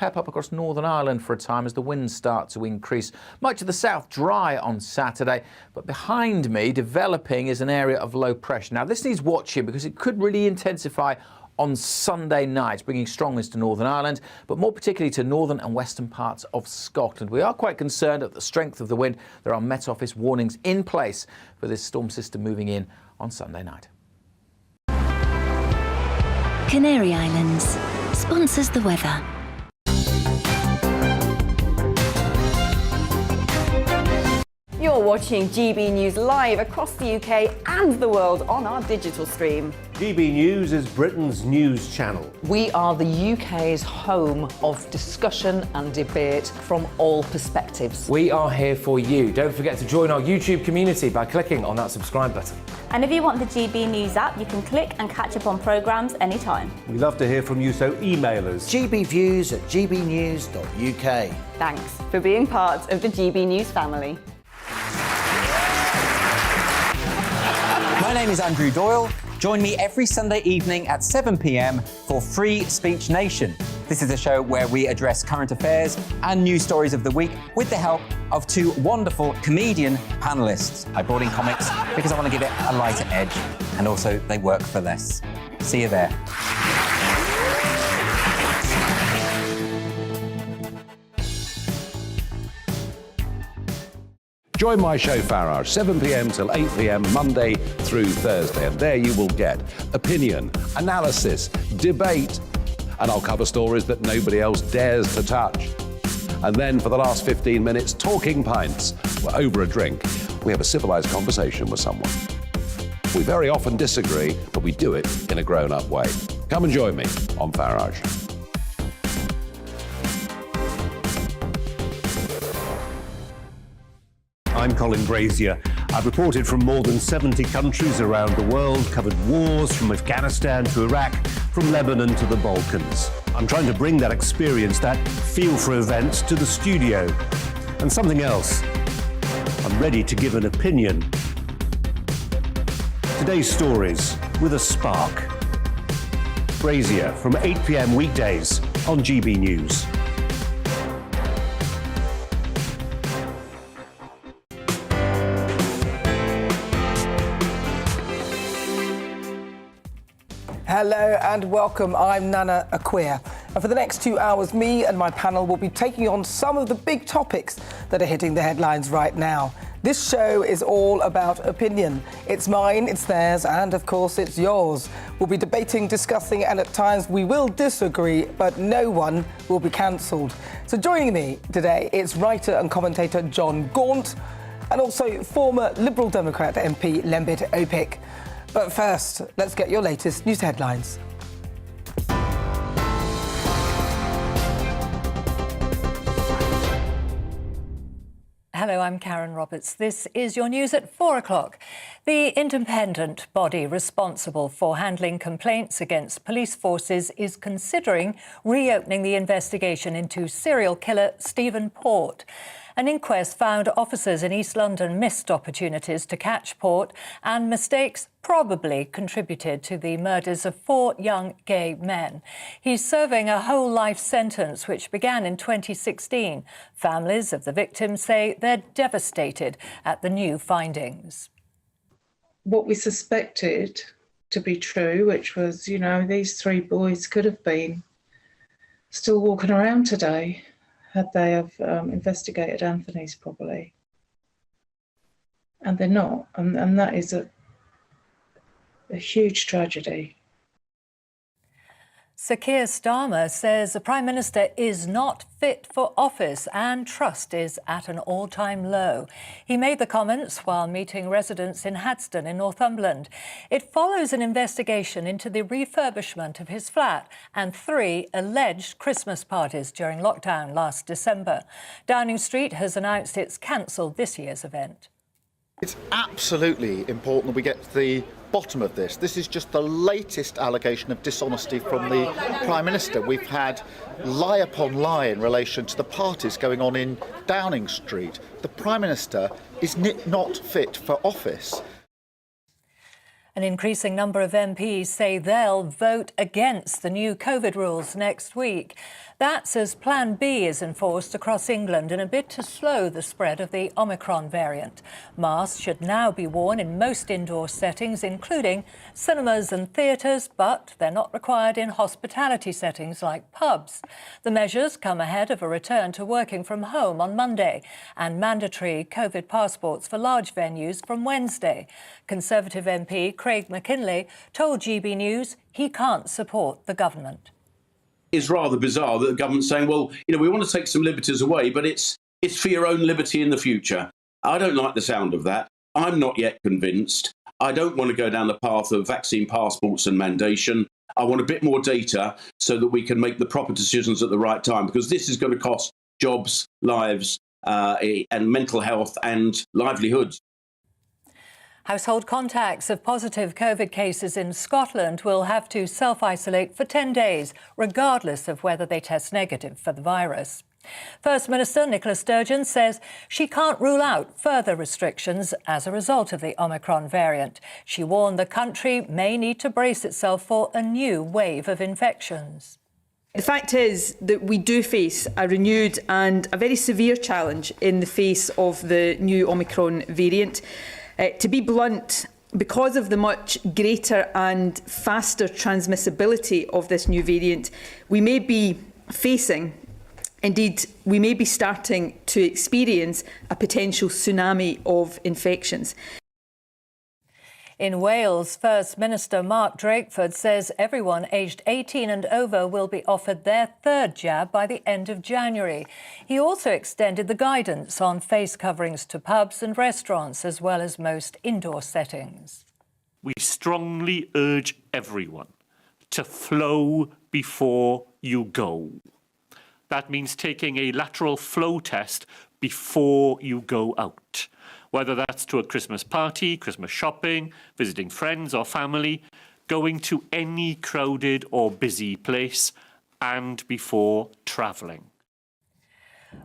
pep up across Northern Ireland for a time as the winds start to increase. Much of the south dry on Saturday, but behind me developing is an area of low pressure. Now this needs watching because it could really intensify on Sunday night, bringing strong winds to Northern Ireland, but more particularly to northern and western parts of Scotland. We are quite concerned at the strength of the wind. There are Met Office warnings in place for this storm system moving in on Sunday night. Canary Islands sponsors the weather. You're watching GB News live across the UK and the world on our digital stream. GB News is Britain's news channel. We are the UK's home of discussion and debate from all perspectives. We are here for you. Don't forget to join our YouTube community by clicking on that subscribe button. And if you want the GB News app, you can click and catch up on programmes anytime. We love to hear from you, so email us. gbviews@gbnews.uk. Thanks for being part of the GB News family. My name is Andrew Doyle. Join me every Sunday evening at 7 p.m. for Free Speech Nation. This is a show where we address current affairs and news stories of the week with the help of two wonderful comedian panellists. I brought in comics because I want to give it a lighter edge, and also they work for less. See you there. Join my show Farage, 7 p.m. till 8 p.m. Monday through Thursday. And there you will get opinion, analysis, debate, and I'll cover stories that nobody else dares to touch. And then for the last 15 minutes, talking pints. We're over a drink. We have a civilised conversation with someone. We very often disagree, but we do it in a grown-up way. Come and join me on Farage. I'm Colin Brazier. I've reported from more than 70 countries around the world, covered wars from Afghanistan to Iraq, from Lebanon to the Balkans. I'm trying to bring that experience, that feel for events, to the studio. And something else. I'm ready to give an opinion. Today's stories with a spark. Brazier from 8 p.m. weekdays on GB News. Hello and welcome. I'm Nana Akua. And for the next 2 hours, me and my panel will be taking on some of the big topics that are hitting the headlines right now. This show is all about opinion. It's mine, it's theirs, and of course it's yours. We'll be debating, discussing, and at times we will disagree, but no one will be cancelled. So joining me today, it's writer and commentator John Gaunt, and also former Liberal Democrat MP Lembit Opik. But first, let's get your latest news headlines. Hello, I'm Karen Roberts. This is your news at 4 o'clock. The independent body responsible for handling complaints against police forces is considering reopening the investigation into serial killer Stephen Port. An inquest found officers in East London missed opportunities to catch Port, and mistakes probably contributed to the murders of 4 young gay men. He's serving a whole life sentence, which began in 2016. Families of the victims say they're devastated at the new findings. What we suspected to be true, which was, you know, these 3 boys could have been still walking around today had they have investigated Anthony's properly. And they're not, and that is a huge tragedy. Sir Keir Starmer says the Prime Minister is not fit for office and trust is at an all-time low. He made the comments while meeting residents in Hadston in Northumberland. It follows an investigation into the refurbishment of his flat and 3 alleged Christmas parties during lockdown last December. Downing Street has announced it's cancelled this year's event. It's absolutely important that we get to the bottom of this. This is just the latest allegation of dishonesty from the Prime Minister. We've had lie upon lie in relation to the parties going on in Downing Street. The Prime Minister is not fit for office. An increasing number of MPs say they'll vote against the new COVID rules next week. That's as Plan B is enforced across England in a bid to slow the spread of the Omicron variant. Masks should now be worn in most indoor settings, including cinemas and theatres, but they're not required in hospitality settings like pubs. The measures come ahead of a return to working from home on Monday and mandatory COVID passports for large venues from Wednesday. Conservative MP Craig McKinley told GB News he can't support the government. It's rather bizarre that the government's saying, well, we want to take some liberties away, but it's for your own liberty in the future. I don't like the sound of that. I'm not yet convinced. I don't want to go down the path of vaccine passports and mandation. I want a bit more data so that we can make the proper decisions at the right time, because this is going to cost jobs, lives, and mental health and livelihoods. Household contacts of positive COVID cases in Scotland will have to self-isolate for 10 days, regardless of whether they test negative for the virus. First Minister Nicola Sturgeon says she can't rule out further restrictions as a result of the Omicron variant. She warned the country may need to brace itself for a new wave of infections. The fact is that we do face a renewed and a very severe challenge in the face of the new Omicron variant. To be blunt, because of the much greater and faster transmissibility of this new variant, we may be facing, indeed, we may be starting to experience a potential tsunami of infections. In Wales, First Minister Mark Drakeford says everyone aged 18 and over will be offered their third jab by the end of January. He also extended the guidance on face coverings to pubs and restaurants, as well as most indoor settings. We strongly urge everyone to flow before you go. That means taking a lateral flow test before you go out. Whether that's to a Christmas party, Christmas shopping, visiting friends or family, going to any crowded or busy place, and before travelling.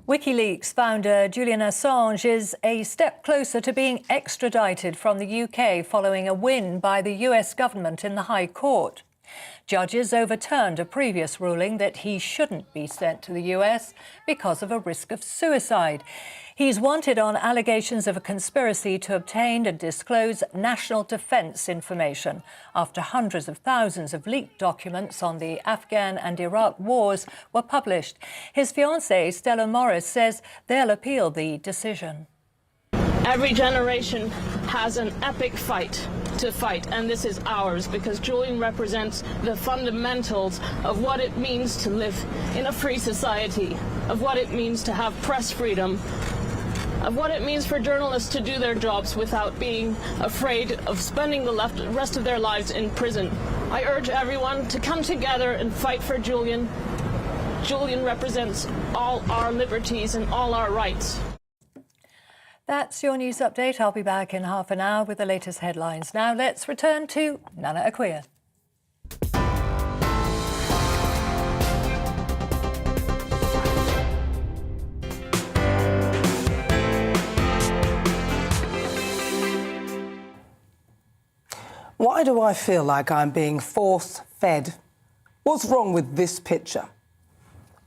WikiLeaks founder Julian Assange is a step closer to being extradited from the UK following a win by the US government in the High Court. Judges overturned a previous ruling that he shouldn't be sent to the US because of a risk of suicide. He's wanted on allegations of a conspiracy to obtain and disclose national defence information after hundreds of thousands of leaked documents on the Afghan and Iraq wars were published. His fiancée, Stella Morris, says they'll appeal the decision. Every generation has an epic fight to fight, and this is ours because Julian represents the fundamentals of what it means to live in a free society, of what it means to have press freedom, of what it means for journalists to do their jobs without being afraid of spending the rest of their lives in prison. I urge everyone to come together and fight for Julian. Julian represents all our liberties and all our rights. That's your news update. I'll be back in half an hour with the latest headlines. Now let's return to Nana Akua. Why do I feel like I'm being force-fed? What's wrong with this picture?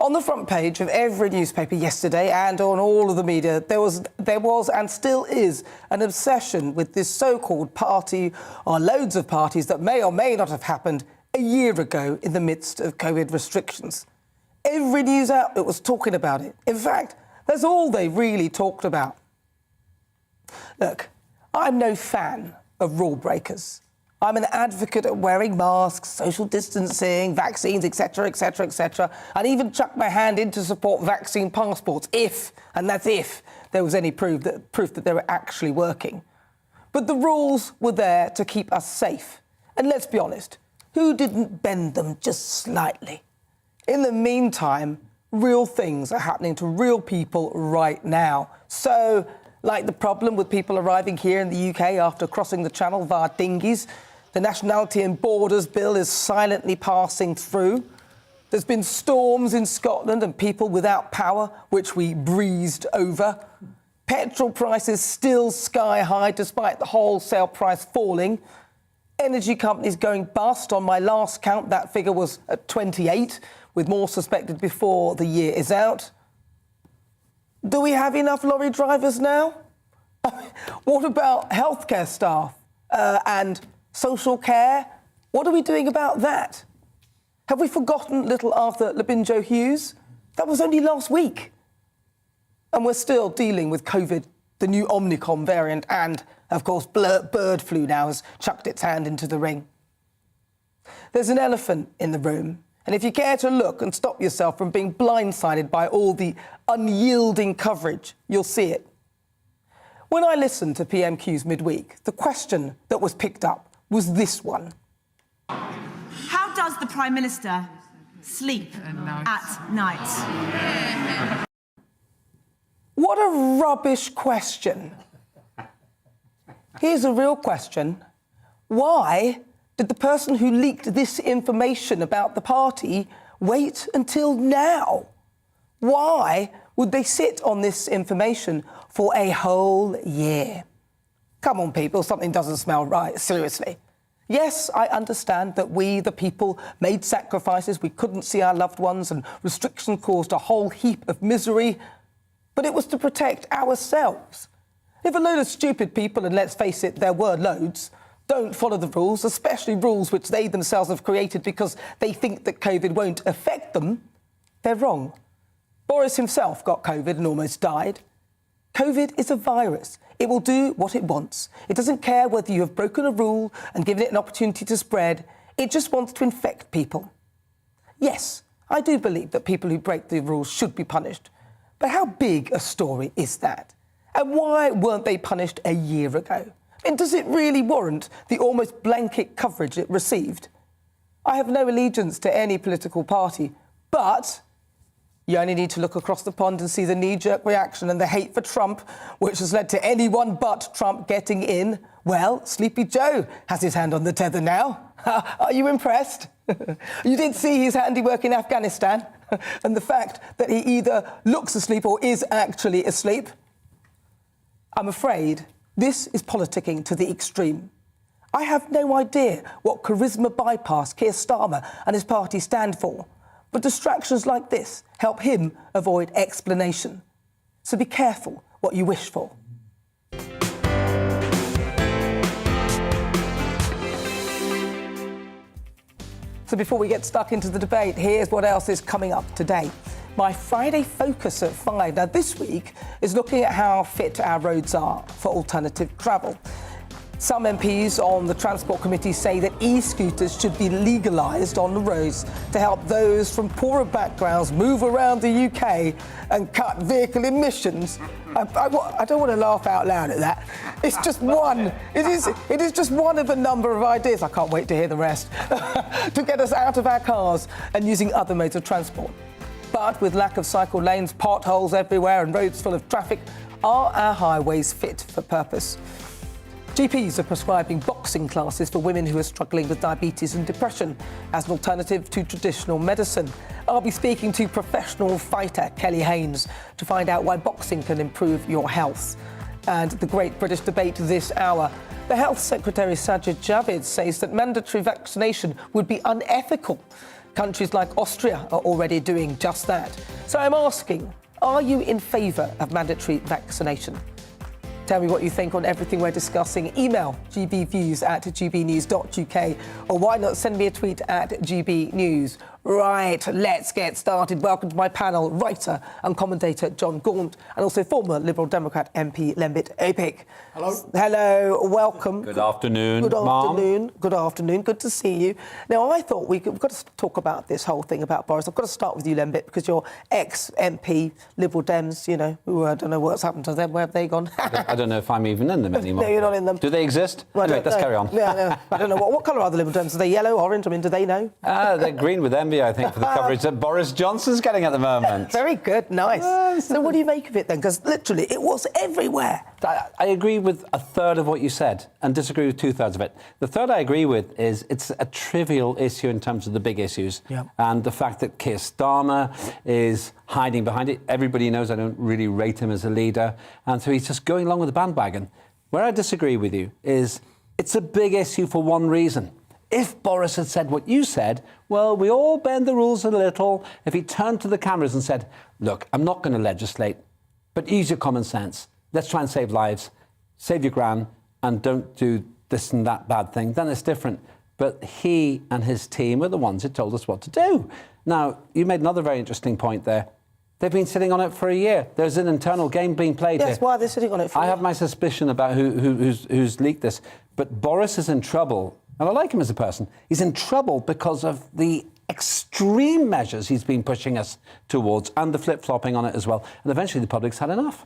On the front page of every newspaper yesterday and on all of the media, there was and still is an obsession with this so-called party or loads of parties that may or may not have happened a year ago in the midst of COVID restrictions. Every news outlet was talking about it. In fact, that's all they really talked about. Look, I'm no fan of rule breakers. I'm an advocate of wearing masks, social distancing, vaccines, etc., etc., etc., and even chuck my hand in to support vaccine passports if, and that's if, there was any proof that they were actually working. But the rules were there to keep us safe. And let's be honest, who didn't bend them just slightly? In the meantime, real things are happening to real people right now. So, like the problem with people arriving here in the UK after crossing the Channel via dinghies, the Nationality and Borders Bill is silently passing through. There's been storms in Scotland and people without power, which we breezed over. Petrol prices still sky high despite the wholesale price falling. Energy companies going bust. On my last count, that figure was at 28, with more suspected before the year is out. Do we have enough lorry drivers now? What about healthcare staff and social care? What are we doing about that? Have we forgotten little Arthur Labinjo Hughes? That was only last week. And we're still dealing with COVID, the new Omicron variant, and, of course, bird flu now has chucked its hand into the ring. There's an elephant in the room, and if you care to look and stop yourself from being blindsided by all the unyielding coverage, you'll see it. When I listened to PMQ's midweek, the question that was picked up was this one. How does the Prime Minister sleep at night? What a rubbish question. Here's a real question. Why did the person who leaked this information about the party wait until now? Why would they sit on this information for a whole year? Come on, people, something doesn't smell right, seriously. Yes, I understand that we, the people, made sacrifices. We couldn't see our loved ones and restrictions caused a whole heap of misery. But it was to protect ourselves. If a load of stupid people, and let's face it, there were loads, don't follow the rules, especially rules which they themselves have created because they think that COVID won't affect them, they're wrong. Boris himself got COVID and almost died. COVID is a virus. It will do what it wants. It doesn't care whether you have broken a rule and given it an opportunity to spread. It just wants to infect people. Yes, I do believe that people who break the rules should be punished. But how big a story is that? And why weren't they punished a year ago? And does it really warrant the almost blanket coverage it received? I have no allegiance to any political party, but you only need to look across the pond and see the knee-jerk reaction and the hate for Trump, which has led to anyone but Trump getting in. Well, Sleepy Joe has his hand on the tether now. Are you impressed? You did see his handiwork in Afghanistan and the fact that he either looks asleep or is actually asleep. I'm afraid this is politicking to the extreme. I have no idea what charisma bypass Keir Starmer and his party stand for, but distractions like this help him avoid explanation. So be careful what you wish for. So before we get stuck into the debate, here's what else is coming up today. My Friday Focus at 5. Now, this week is looking at how fit our roads are for alternative travel. Some MPs on the Transport Committee say that e-scooters should be legalised on the roads to help those from poorer backgrounds move around the UK and cut vehicle emissions. I don't want to laugh out loud at that. It's just one. It is just one of a number of ideas. I can't wait to hear the rest. To get us out of our cars and using other modes of transport. But with lack of cycle lanes, potholes everywhere and roads full of traffic, are our highways fit for purpose? GPs are prescribing boxing classes for women who are struggling with diabetes and depression as an alternative to traditional medicine. I'll be speaking to professional fighter Kelly Haynes to find out why boxing can improve your health. And the great British debate this hour. The Health Secretary Sajid Javid says that mandatory vaccination would be unethical. Countries like Austria are already doing just that. So I'm asking, are you in favour of mandatory vaccination? Tell me what you think on everything we're discussing. Email gbviews@gbnews.uk or why not send me a tweet at gbnews. Right, let's get started. Welcome to my panel, writer and commentator John Gaunt and also former Liberal Democrat MP Lembit Apik. Hello. Hello, welcome. Good afternoon, Good Ma'am. afternoon. Good afternoon. Good to see you. Now, I thought we've got to talk about this whole thing about Boris. I've got to start with you, Lembit, because you're ex-MP, Liberal Dems, you know, who I don't know what's happened to them. Where have they gone? I don't know if I'm even in them anymore. No, you're not in them. Do they exist? Well, anyway, let's carry on. Yeah, no, I don't know. What colour are the Liberal Dems? Are they yellow, orange? I mean, do they know? They're green with envy, I think, for the coverage that Boris Johnson's getting at the moment. Very good, nice. So what do you make of it then? Because literally, it was everywhere. I agree with a third of what you said and disagree with two-thirds of it. The third I agree with is it's a trivial issue in terms of the big issues. Yep. And the fact that Keir Starmer is hiding behind it. Everybody knows I don't really rate him as a leader. And so he's just going along with the bandwagon. Where I disagree with you is it's a big issue for one reason. If Boris had said what you said, well, we all bend the rules a little. If he turned to the cameras and said, look, I'm not going to legislate, but use your common sense. Let's try and save lives, save your gran, and don't do this and that bad thing, then it's different. But he and his team are the ones who told us what to do. Now, you made another very interesting point there. They've been sitting on it for a year. There's an internal game being played here. Yes, why are they sitting on it for a year? I have my suspicion about who's leaked this. But Boris is in trouble, and I like him as a person. He's in trouble because of the extreme measures he's been pushing us towards, and the flip-flopping on it as well. And eventually the public's had enough.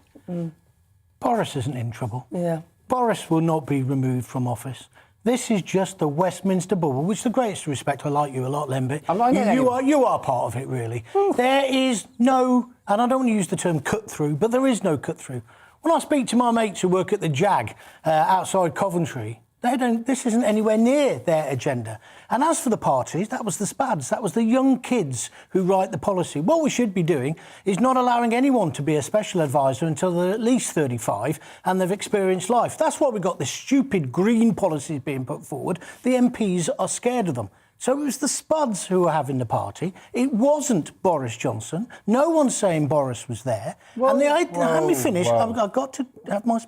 Boris isn't in trouble. Yeah. Boris will not be removed from office. This is just the Westminster bubble, which, the greatest respect, I like you a lot, Lembit. You are part of it, really. There is no, and I don't want to use the term cut-through, but there is no cut-through. When I speak to my mates who work at the JAG outside Coventry, this isn't anywhere near their agenda. And as for the parties, that was the SPADs, that was the young kids who write the policy. What we should be doing is not allowing anyone to be a special advisor until they're at least 35 and they've experienced life. That's why we got this stupid green policies being put forward. The MPs are scared of them. So it was the SPUDs who were having the party. It wasn't Boris Johnson. No one's saying Boris was there. Let me finish. I've got to have my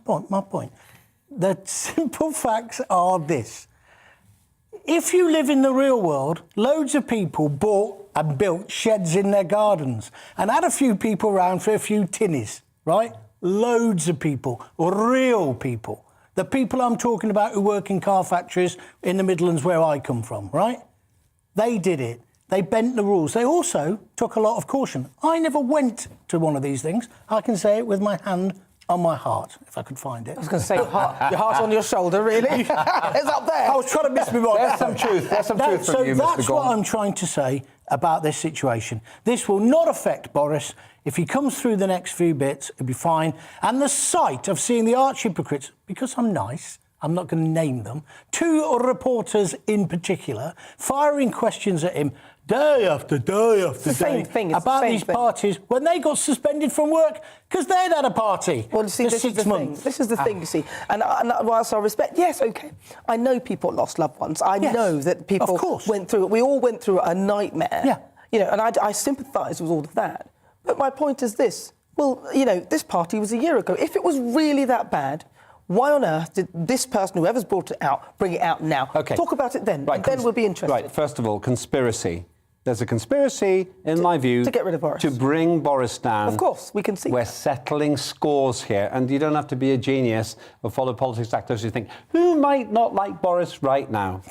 point. The simple facts are this. If you live in the real world, loads of people bought and built sheds in their gardens and had a few people around for a few tinnies, right? Loads of people, real people. The people I'm talking about who work in car factories in the Midlands where I come from, right? They did it. They bent the rules. They also took a lot of caution. I never went to one of these things. I can say it with my hand on my heart, if I could find it. I was going to say, your heart's on your shoulder, really? It's up there. I was trying to miss me one. There's some truth. There's some truth from you, Mr. That's what I'm trying to say about this situation. This will not affect Boris. If he comes through the next few bits, it'll be fine. And the sight of seeing the arch hypocrites, because I'm nice, I'm not going to name them, two reporters in particular, firing questions at him day after day after day about these parties when they got suspended from work because they'd had a party for 6 months. This is the thing, you see. And whilst I respect, yes, OK, I know people lost loved ones. I know that people went through it. We all went through a nightmare. Yeah. You know, and I sympathise with all of that. But my point is this. Well, you know, this party was a year ago. If it was really that bad, why on earth did this person, whoever's brought it out, bring it out now? OK. Talk about it then, and then we'll be interested. Right, first of all, conspiracy. There's a conspiracy, in my view, to get rid of Boris. To bring Boris down. Of course, we can see We're settling scores here, and you don't have to be a genius or follow politics actors who think, who might not like Boris right now?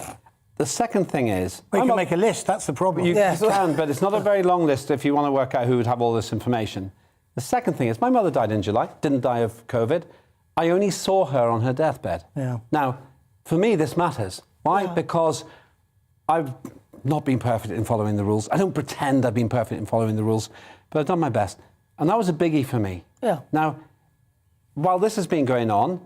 The second thing is... We can make a list, that's the problem. You can, but it's not a very long list if you want to work out who would have all this information. The second thing is, my mother died in July, didn't die of COVID. I only saw her on her deathbed. Yeah. Now, for me, this matters. Why? Because I've not been perfect in following the rules. I don't pretend I've been perfect in following the rules, but I've done my best. And that was a biggie for me. Yeah. Now, while this has been going on,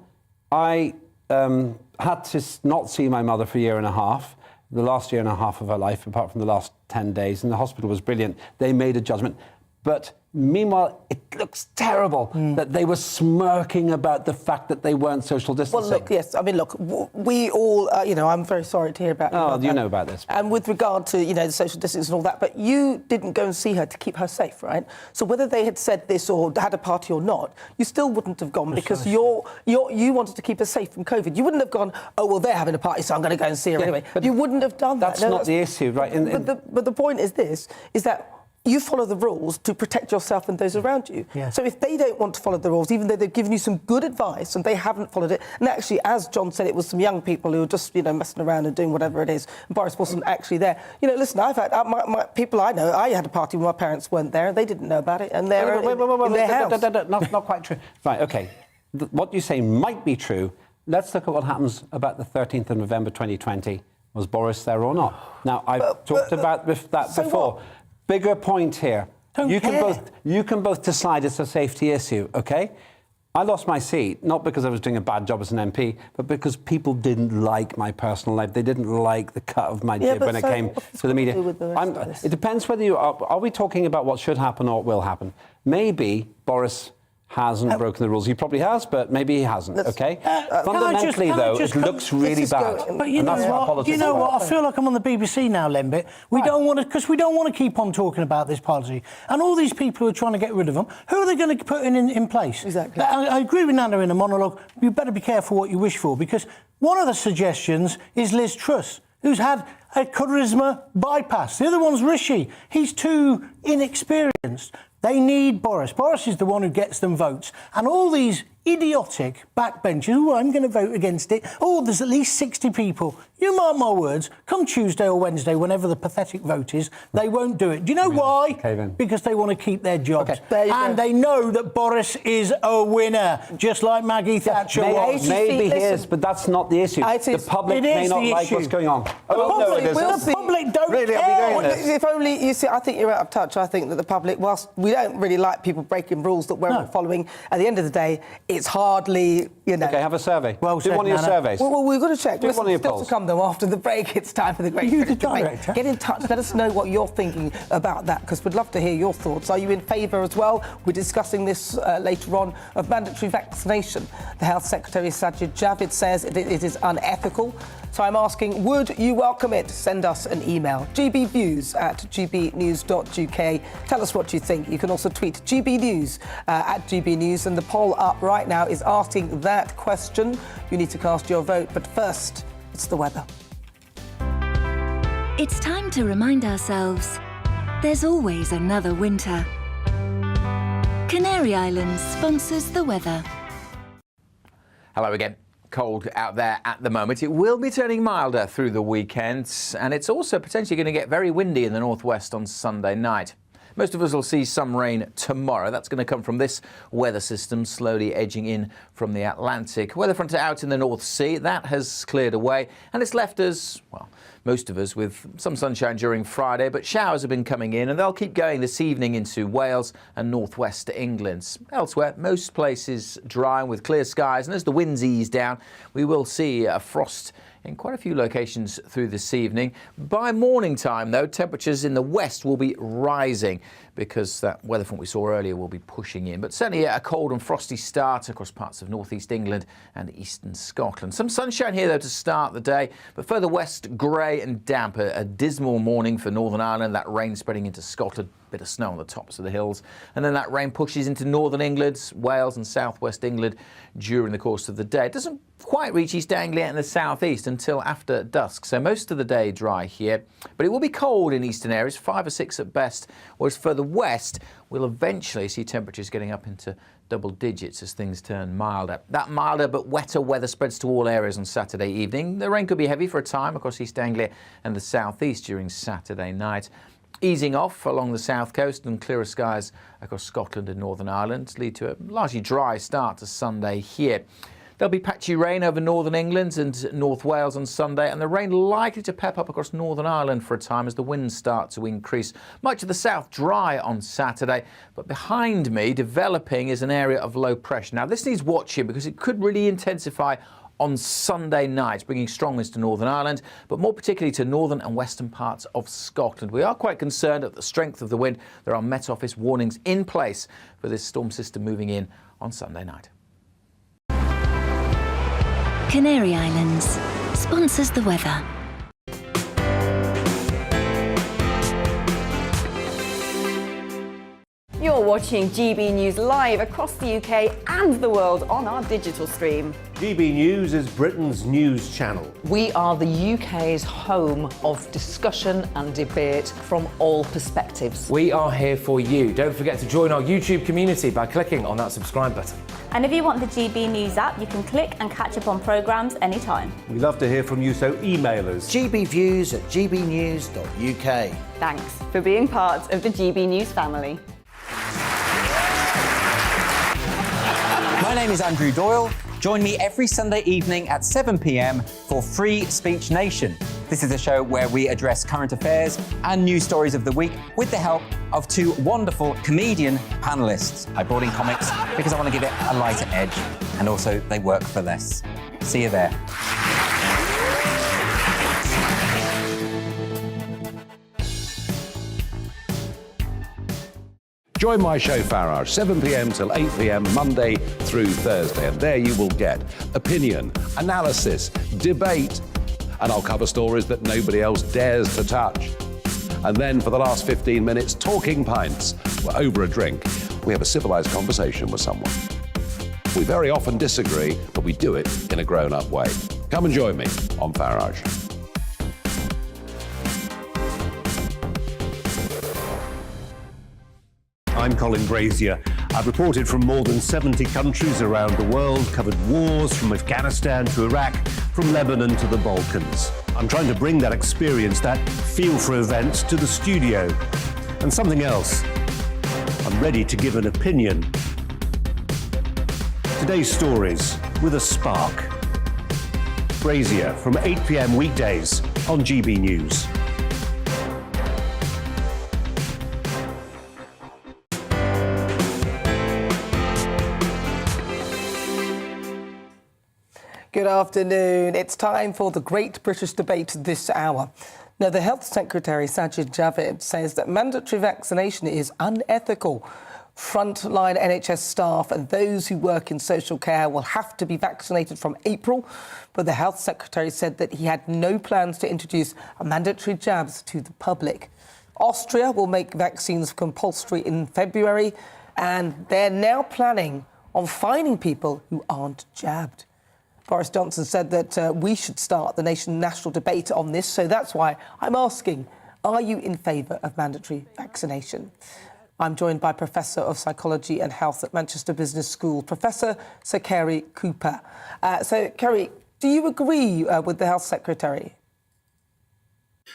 I had to not see my mother for a year and a half, the last year and a half of her life, apart from the last 10 days, and the hospital was brilliant. They made a judgment. But meanwhile, it looks terrible that they were smirking about the fact that they weren't social distancing. Well, look, yes, I mean, look, we all, you know, I'm very sorry to hear about you know about this. And with regard to, you know, the social distancing and all that, but you didn't go and see her to keep her safe, right? So whether they had said this or had a party or not, you still wouldn't have gone because you wanted to keep her safe from COVID. You wouldn't have gone, oh, well, they're having a party, so I'm going to go and see her anyway. But you wouldn't have done that. That's not the issue, right? But the point is this, is that you follow the rules to protect yourself and those around you. Yeah. So if they don't want to follow the rules, even though they've given you some good advice and they haven't followed it, and actually, as John said, it was some young people who were just, you know, messing around and doing whatever it is, and Boris wasn't actually there. You know, listen, I've had my people I know, I had a party when my parents weren't there and they didn't know about it, and they're in their house. Not quite true. Right, OK. What you say might be true. Let's look at what happens about the 13th of November 2020. Was Boris there or not? Now, I've talked about that before. What? Bigger point here. You can both decide it's a safety issue, OK? I lost my seat, not because I was doing a bad job as an MP, but because people didn't like my personal life. They didn't like the cut of my jib when it came to the media. It depends whether you are we talking about what should happen or what will happen. Maybe Boris hasn't broken the rules. He probably has, but maybe he hasn't, okay? Fundamentally, it looks really bad. But you know what? You know what? I feel like I'm on the BBC now, Lembit. We don't want to, because we don't want to keep on talking about this policy. And all these people who are trying to get rid of them, who are they going to put in place? Exactly. I agree with Nana in a monologue. You better be careful what you wish for, because one of the suggestions is Liz Truss, who's had a charisma bypass. The other one's Rishi. He's too inexperienced. They need Boris. Boris is the one who gets them votes. And all these idiotic backbenchers, oh, I'm going to vote against it. Oh, there's at least 60 people. You mark my words, come Tuesday or Wednesday, whenever the pathetic vote is, they won't do it. Do you know why? Because they want to keep their jobs. And they know that Boris is a winner, just like Maggie Thatcher was. Maybe he is, but that's not the issue. The public may not like what's going on. The public don't care. If only, you see, I think you're out of touch. I think that the public, whilst we don't really like people breaking rules that we're following, at the end of the day, it's hardly, you know... OK, have a survey. Well do one of your surveys. Well, we've got to check. Do one of your polls. To come, though, after the break, it's time for the great debate. Get in touch. Let us know what you're thinking about that, because we'd love to hear your thoughts. Are you in favour as well? We're discussing this later on, of mandatory vaccination. The Health Secretary, Sajid Javid, says it is unethical. So I'm asking, would you welcome it? Send us an email, gbviews@gbnews.uk. Tell us what you think. You can also tweet GBNews at GBNews, and the poll up right now is asking that question. You need to cast your vote, but first, it's the weather. It's time to remind ourselves there's always another winter. Canary Islands sponsors the weather. Hello again. Cold out there at the moment. It will be turning milder through the weekend, and it's also potentially going to get very windy in the northwest on Sunday night. Most of us will see some rain tomorrow. That's going to come from this weather system slowly edging in from the Atlantic. Weather front out in the North Sea, that has cleared away, and it's left us, well, most of us with some sunshine during Friday, but showers have been coming in, and they'll keep going this evening into Wales and northwest England. Elsewhere, most places dry with clear skies, and as the winds ease down, we will see a frost in quite a few locations through this evening. By morning time, though, temperatures in the west will be rising because that weather front we saw earlier will be pushing in. But certainly a cold and frosty start across parts of northeast England and eastern Scotland. Some sunshine here, though, to start the day, but further west, grey and damp. A dismal morning for Northern Ireland, that rain spreading into Scotland. Bit of snow on the tops of the hills, and then that rain pushes into northern England, Wales and southwest England during the course of the day. It doesn't quite reach East Anglia and the southeast until after dusk, so most of the day dry here, but it will be cold in eastern areas, 5 or 6 at best, whereas further west we'll eventually see temperatures getting up into double digits as things turn milder. That milder but wetter weather spreads to all areas on Saturday evening. The rain could be heavy for a time across East Anglia and the southeast during Saturday night. Easing off along the south coast, and clearer skies across Scotland and Northern Ireland lead to a largely dry start to Sunday here. There'll be patchy rain over northern England and North Wales on Sunday, and the rain likely to pep up across Northern Ireland for a time as the winds start to increase. Much of the south dry on Saturday, but behind me developing is an area of low pressure. Now this needs watching because it could really intensify on Sunday night, bringing strong winds to Northern Ireland, but more particularly to northern and western parts of Scotland. We are quite concerned at the strength of the wind. There are Met Office warnings in place for this storm system moving in on Sunday night. Canary Islands sponsors the weather. You're watching GB News live across the UK and the world on our digital stream. GB News is Britain's news channel. We are the UK's home of discussion and debate from all perspectives. We are here for you. Don't forget to join our YouTube community by clicking on that subscribe button. And if you want the GB News app, you can click and catch up on programmes anytime. We love to hear from you, so email us. gbviews@gbnews.uk. Thanks for being part of the GB News family. My name is Andrew Doyle. Join me every Sunday evening at 7 p.m. for Free Speech Nation. This is a show where we address current affairs and news stories of the week with the help of 2 wonderful comedian panellists. I brought in comics because I want to give it a lighter edge, and also they work for less. See you there. Join my show Farage, 7 p.m. till 8 p.m. Monday through Thursday, and there you will get opinion, analysis, debate, and I'll cover stories that nobody else dares to touch. And then for the last 15 minutes, talking pints. We're over a drink. We have a civilized conversation with someone. We very often disagree, but we do it in a grown-up way. Come and join me on Farage. I'm Colin Brazier. I've reported from more than 70 countries around the world, covered wars from Afghanistan to Iraq, from Lebanon to the Balkans. I'm trying to bring that experience, that feel for events, to the studio. And something else, I'm ready to give an opinion. Today's stories with a spark. Brazier from 8 p.m. weekdays on GB News. Good afternoon. It's time for the Great British Debate this hour. Now, the Health Secretary, Sajid Javid, says that mandatory vaccination is unethical. Frontline NHS staff and those who work in social care will have to be vaccinated from April, but the Health Secretary said that he had no plans to introduce mandatory jabs to the public. Austria will make vaccines compulsory in February, and they're now planning on fining people who aren't jabbed. Boris Johnson said that we should start the national debate on this, so that's why I'm asking, are you in favour of mandatory vaccination? I'm joined by Professor of Psychology and Health at Manchester Business School, Professor Sir Kerry Cooper. So, Kerry, do you agree with the Health Secretary?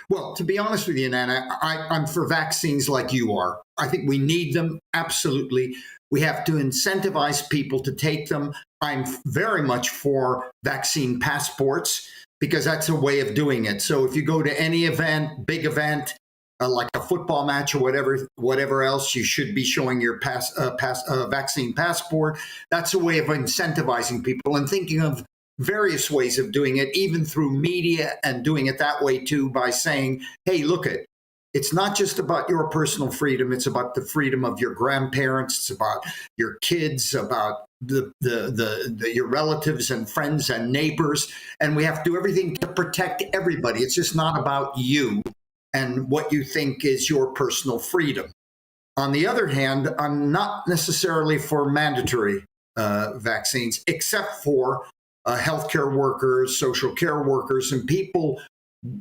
Well, to be honest with you, Nana, I'm for vaccines like you are. I think we need them, absolutely. We have to incentivize people to take them. I'm very much for vaccine passports because that's a way of doing it. So if you go to any event, big event, like a football match or whatever else, you should be showing your vaccine passport. That's a way of incentivizing people and thinking of various ways of doing it, even through media, and doing it that way too, by saying, hey, look it. It's not just about your personal freedom. It's about the freedom of your grandparents. It's about your kids, about your relatives and friends and neighbors. And we have to do everything to protect everybody. It's just not about you and what you think is your personal freedom. On the other hand, I'm not necessarily for mandatory vaccines, except for healthcare workers, social care workers, and people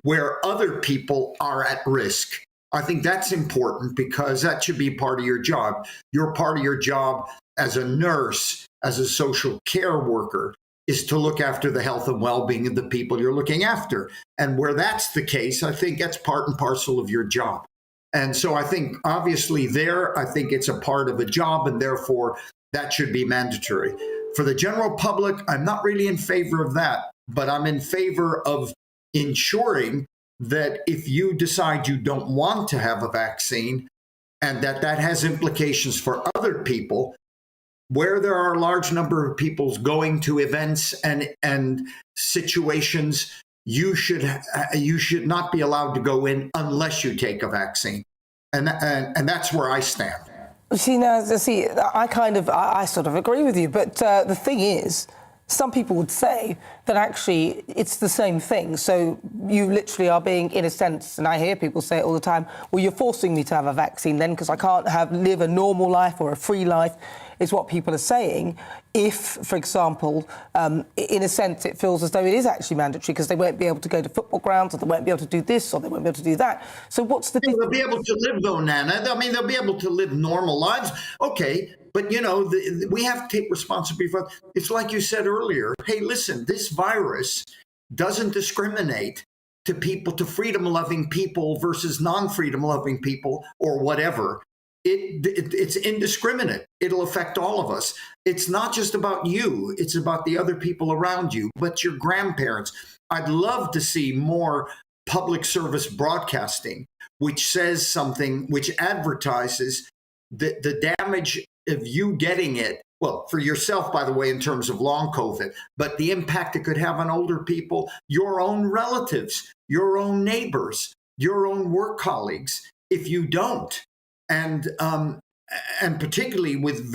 where other people are at risk. I think that's important because that should be part of your job. You're part of your job as a nurse, as a social care worker, is to look after the health and well-being of the people you're looking after. And where that's the case, I think that's part and parcel of your job. And so I think obviously I think it's a part of a job, and therefore that should be mandatory. For the general public, I'm not really in favor of that, but I'm in favor of ensuring that if you decide you don't want to have a vaccine and that has implications for other people, where there are a large number of people going to events and situations, you should not be allowed to go in unless you take a vaccine. And that's where I stand. I sort of agree with you, but the thing is, some people would say that actually it's the same thing. So you literally are being, in a sense, and I hear people say it all the time, well, you're forcing me to have a vaccine then because I can't live a normal life or a free life, is what people are saying. If, for example, in a sense, it feels as though it is actually mandatory because they won't be able to go to football grounds, or they won't be able to do this, or they won't be able to do that. So what's the difference? They'll be able to live, though, Nana. I mean, they'll be able to live normal lives. Okay, but, we have to take responsibility for it. It's like you said earlier. Hey, listen, this virus doesn't discriminate to people, to freedom-loving people versus non-freedom-loving people or whatever. It's indiscriminate. It'll affect all of us. It's not just about you. It's about the other people around you, but your grandparents. I'd love to see more public service broadcasting, which says something, which advertises the damage of you getting it. Well, for yourself, by the way, in terms of long COVID, but the impact it could have on older people, your own relatives, your own neighbors, your own work colleagues, if you don't. And and particularly with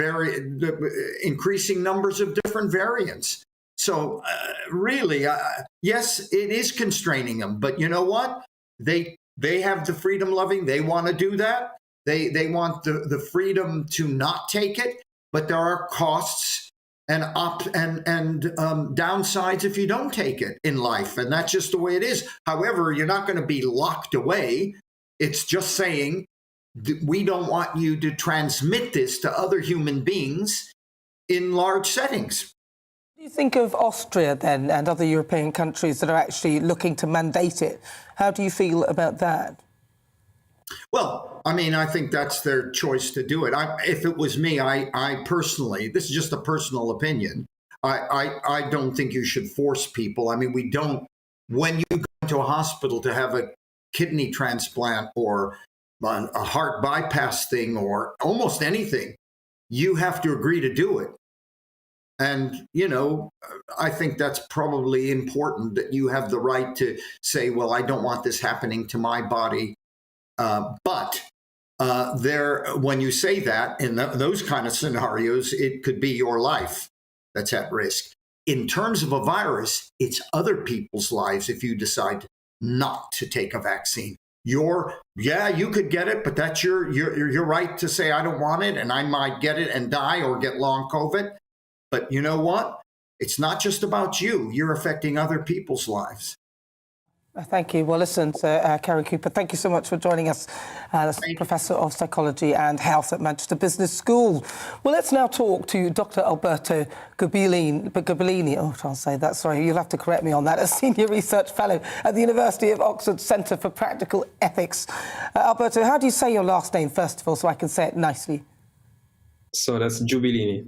increasing numbers of different variants. So really, yes, it is constraining them. But you know what? They have the freedom loving. They want to do that. They want the freedom to not take it. But there are costs and downsides if you don't take it in life. And that's just the way it is. However, you're not going to be locked away. It's just saying, we don't want you to transmit this to other human beings in large settings. What do you think of Austria then and other European countries that are actually looking to mandate it? How do you feel about that? Well, I mean, I think that's their choice to do it. If it was me, I personally, this is just a personal opinion, I don't think you should force people. I mean, we don't, when you go into a hospital to have a kidney transplant or a heart bypass thing or almost anything, you have to agree to do it. And, you know, I think that's probably important, that you have the right to say, well, I don't want this happening to my body. But when you say that in those kind of scenarios, it could be your life that's at risk. In terms of a virus, it's other people's lives if you decide not to take a vaccine. You could get it, but that's your right to say, I don't want it, and I might get it and die or get long COVID. But you know what? It's not just about you. You're affecting other people's lives. Thank you. Well, listen to Karen Cooper. Thank you so much for joining us as Professor of Psychology and Health at Manchester Business School. Well, let's now talk to Dr. Alberto Gabellini. Oh, I can't say that. Sorry, you'll have to correct me on that. A Senior Research Fellow at the University of Oxford Centre for Practical Ethics. Alberto, how do you say your last name, first of all, so I can say it nicely? So that's Gabellini.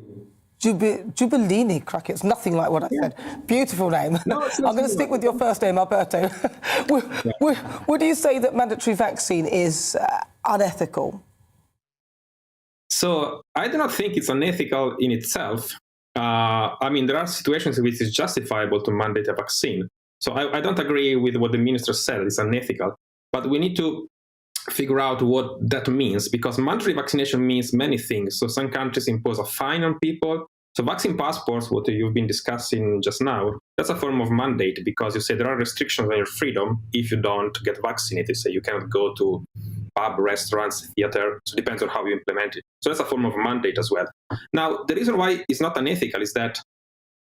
Gabellini, crack, it's nothing like what I said. Beautiful name. No, I'm going to stick with your first name, Alberto. Would you say that mandatory vaccine is unethical? So I do not think it's unethical in itself. I mean, there are situations in which it's justifiable to mandate a vaccine. So I don't agree with what the minister said, it's unethical. But we need to figure out what that means, because mandatory vaccination means many things. So some countries impose a fine on people. So vaccine passports, what you've been discussing just now, that's a form of mandate, because you say there are restrictions on your freedom if you don't get vaccinated. So you cannot go to pub, restaurants, theater. So it depends on how you implement it. So that's a form of mandate as well. Now, the reason why it's not unethical is that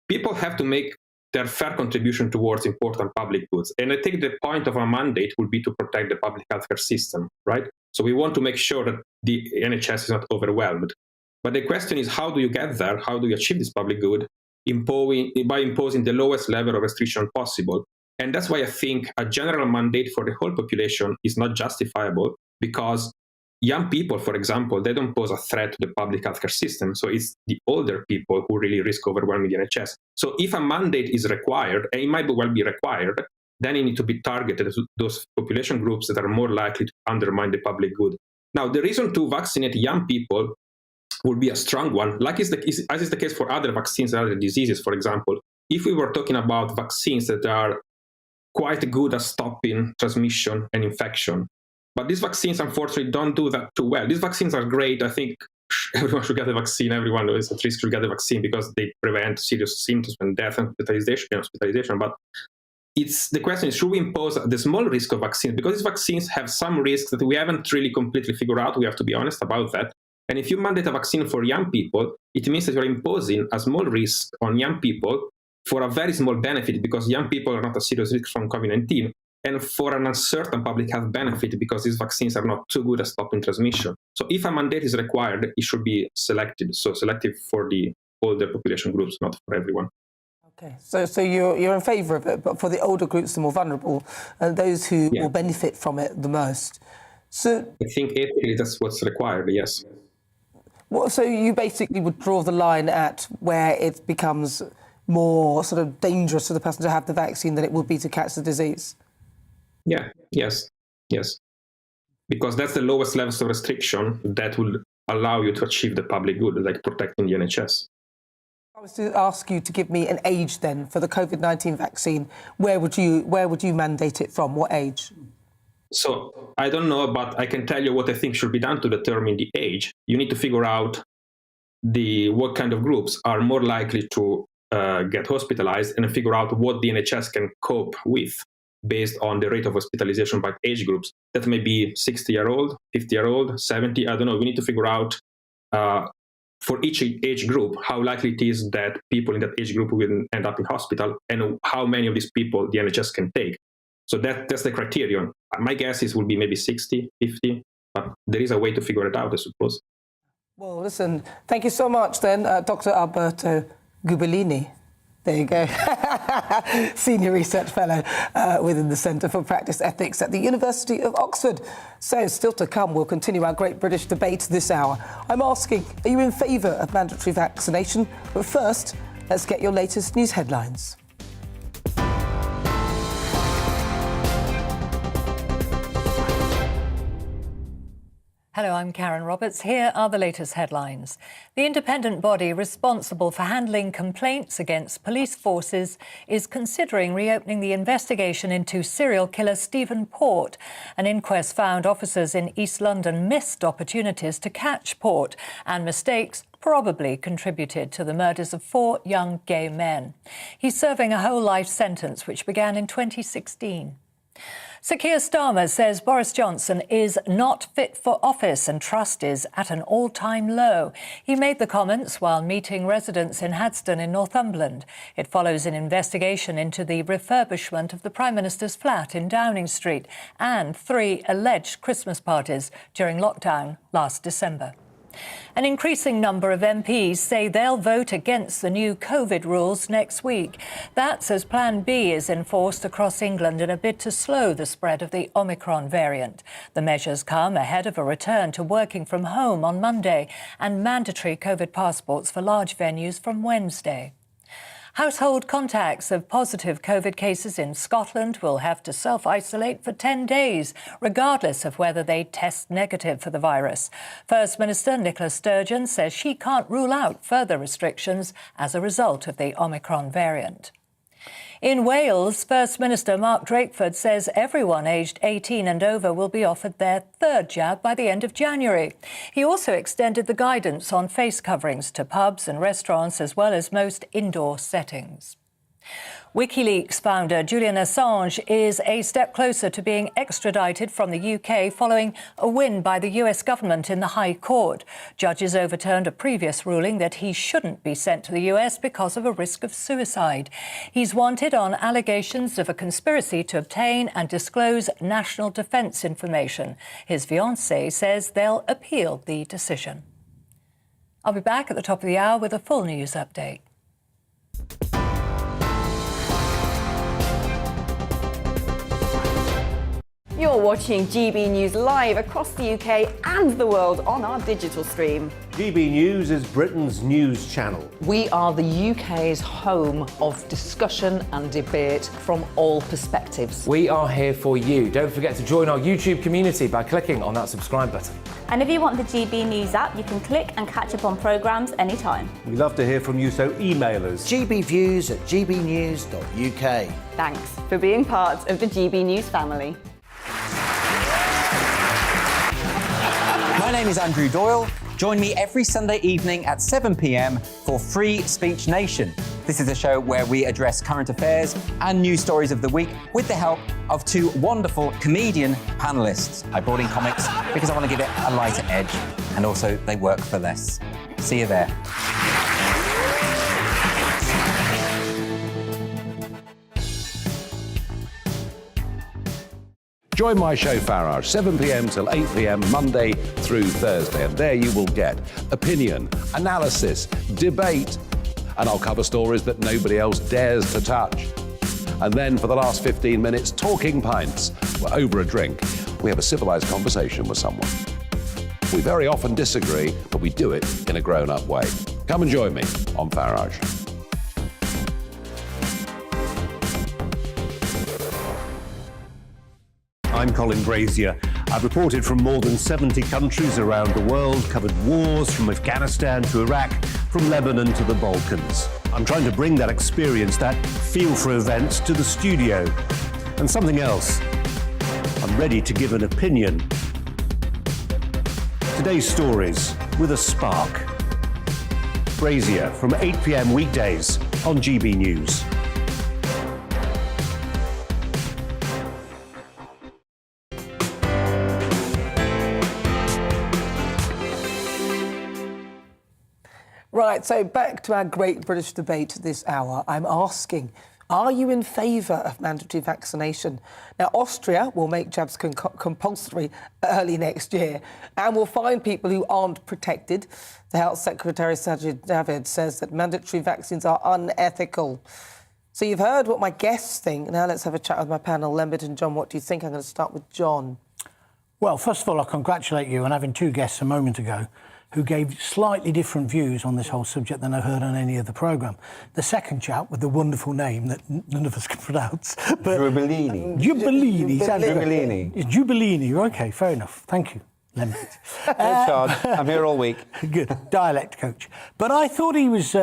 people have to make their fair contribution towards important public goods. And I think the point of a mandate would be to protect the public healthcare system, right? So we want to make sure that the NHS is not overwhelmed. But the question is, how do you get there? How do you achieve this public good? By imposing the lowest level of restriction possible. And that's why I think a general mandate for the whole population is not justifiable, because young people, for example, they don't pose a threat to the public healthcare system. So it's the older people who really risk overwhelming the NHS. So if a mandate is required, and it might well be required, then it needs to be targeted to those population groups that are more likely to undermine the public good. Now, the reason to vaccinate young people would be a strong one, as is the case for other vaccines and other diseases, for example. If we were talking about vaccines that are quite good at stopping transmission and infection, but these vaccines, unfortunately, don't do that too well. These vaccines are great. I think everyone should get the vaccine. Everyone who is at risk should get the vaccine because they prevent serious symptoms and death and hospitalization. But the question is, should we impose the small risk of vaccines? Because these vaccines have some risks that we haven't really completely figured out. We have to be honest about that. And if you mandate a vaccine for young people, it means that you're imposing a small risk on young people for a very small benefit, because young people are not a serious risk from COVID-19. And for an uncertain public health benefit, because these vaccines are not too good at stopping transmission. So if a mandate is required, it should be selected. So selective for the older population groups, not for everyone. Okay, so you're in favour of it, but for the older groups, the more vulnerable, and those who will benefit from it the most. So I think ethically that's what's required, yes. Well, so you basically would draw the line at where it becomes more sort of dangerous for the person to have the vaccine than it would be to catch the disease? Yes. Because that's the lowest levels of restriction that will allow you to achieve the public good, like protecting the NHS. I was to ask you to give me an age then for the COVID-19 vaccine. Where would you mandate it from? What age? So I don't know, but I can tell you what I think should be done to determine the age. You need to figure out what kind of groups are more likely to get hospitalized and figure out what the NHS can cope with based on the rate of hospitalization by age groups. That may be 60-year-old, 50-year-old, 70, I don't know. We need to figure out for each age group how likely it is that people in that age group will end up in hospital and how many of these people the NHS can take. So that's the criterion. My guess is will be maybe 60, 50, but there is a way to figure it out, I suppose. Well, listen, thank you so much then, Dr. Alberto Gubellini. There you go. Senior Research Fellow within the Centre for Practice Ethics at the University of Oxford. So, still to come, we'll continue our Great British debate this hour. I'm asking, are you in favour of mandatory vaccination? But first, let's get your latest news headlines. Hello, I'm Karen Roberts. Here are the latest headlines. The independent body responsible for handling complaints against police forces is considering reopening the investigation into serial killer Stephen Port. An inquest found officers in East London missed opportunities to catch Port, and mistakes probably contributed to the murders of 4 young gay men. He's serving a whole life sentence, which began in 2016. Sir Keir Starmer says Boris Johnson is not fit for office and trust is at an all-time low. He made the comments while meeting residents in Hadston in Northumberland. It follows an investigation into the refurbishment of the Prime Minister's flat in Downing Street and 3 alleged Christmas parties during lockdown last December. An increasing number of MPs say they'll vote against the new COVID rules next week. That's as Plan B is enforced across England in a bid to slow the spread of the Omicron variant. The measures come ahead of a return to working from home on Monday and mandatory COVID passports for large venues from Wednesday. Household contacts of positive COVID cases in Scotland will have to self-isolate for 10 days, regardless of whether they test negative for the virus. First Minister Nicola Sturgeon says she can't rule out further restrictions as a result of the Omicron variant. In Wales, First Minister Mark Drakeford says everyone aged 18 and over will be offered their 3rd jab by the end of January. He also extended the guidance on face coverings to pubs and restaurants as well as most indoor settings. WikiLeaks founder Julian Assange is a step closer to being extradited from the UK following a win by the US government in the High Court. Judges overturned a previous ruling that he shouldn't be sent to the US because of a risk of suicide. He's wanted on allegations of a conspiracy to obtain and disclose national defence information. His fiancée says they'll appeal the decision. I'll be back at the top of the hour with a full news update. You're watching GB News live across the UK and the world on our digital stream. GB News is Britain's news channel. We are the UK's home of discussion and debate from all perspectives. We are here for you. Don't forget to join our YouTube community by clicking on that subscribe button. And if you want the GB News app, you can click and catch up on programmes anytime. We love to hear from you, so email us. gbviews@gbnews.uk. Thanks for being part of the GB News family. My name is Andrew Doyle. Join me every Sunday evening at 7 p.m. for Free Speech Nation. This is a show where we address current affairs and news stories of the week with the help of 2 wonderful comedian panellists. I brought in comics because I want to give it a lighter edge, and also they work for less. See you there. Join my show Farage, 7 p.m. till 8 p.m. Monday through Thursday, and there you will get opinion, analysis, debate, and I'll cover stories that nobody else dares to touch. And then for the last 15 minutes, talking pints. We're over a drink. We have a civilized conversation with someone. We very often disagree, but we do it in a grown-up way. Come and join me on Farage. I'm Colin Brazier. I've reported from more than 70 countries around the world, covered wars from Afghanistan to Iraq, from Lebanon to the Balkans. I'm trying to bring that experience, that feel for events, to the studio. And something else. I'm ready to give an opinion. Today's stories with a spark. Brazier from 8 p.m. weekdays on GB News. Right, so back to our great British debate this hour. I'm asking, are you in favour of mandatory vaccination? Now, Austria will make jabs compulsory early next year and will find people who aren't protected. The Health Secretary Sajid Javid says that mandatory vaccines are unethical. So you've heard what my guests think. Now let's have a chat with my panel. Lembit and John, what do you think? I'm going to start with John. Well, first of all, I congratulate you on having two guests a moment ago who gave slightly different views on this whole subject than I've heard on any other programme. The second chap with the wonderful name that none of us can pronounce. Jubilini. Jubilini. OK, fair enough. Thank you, Lembit. In charge. I'm here all week. Good. Dialect coach. But I thought he was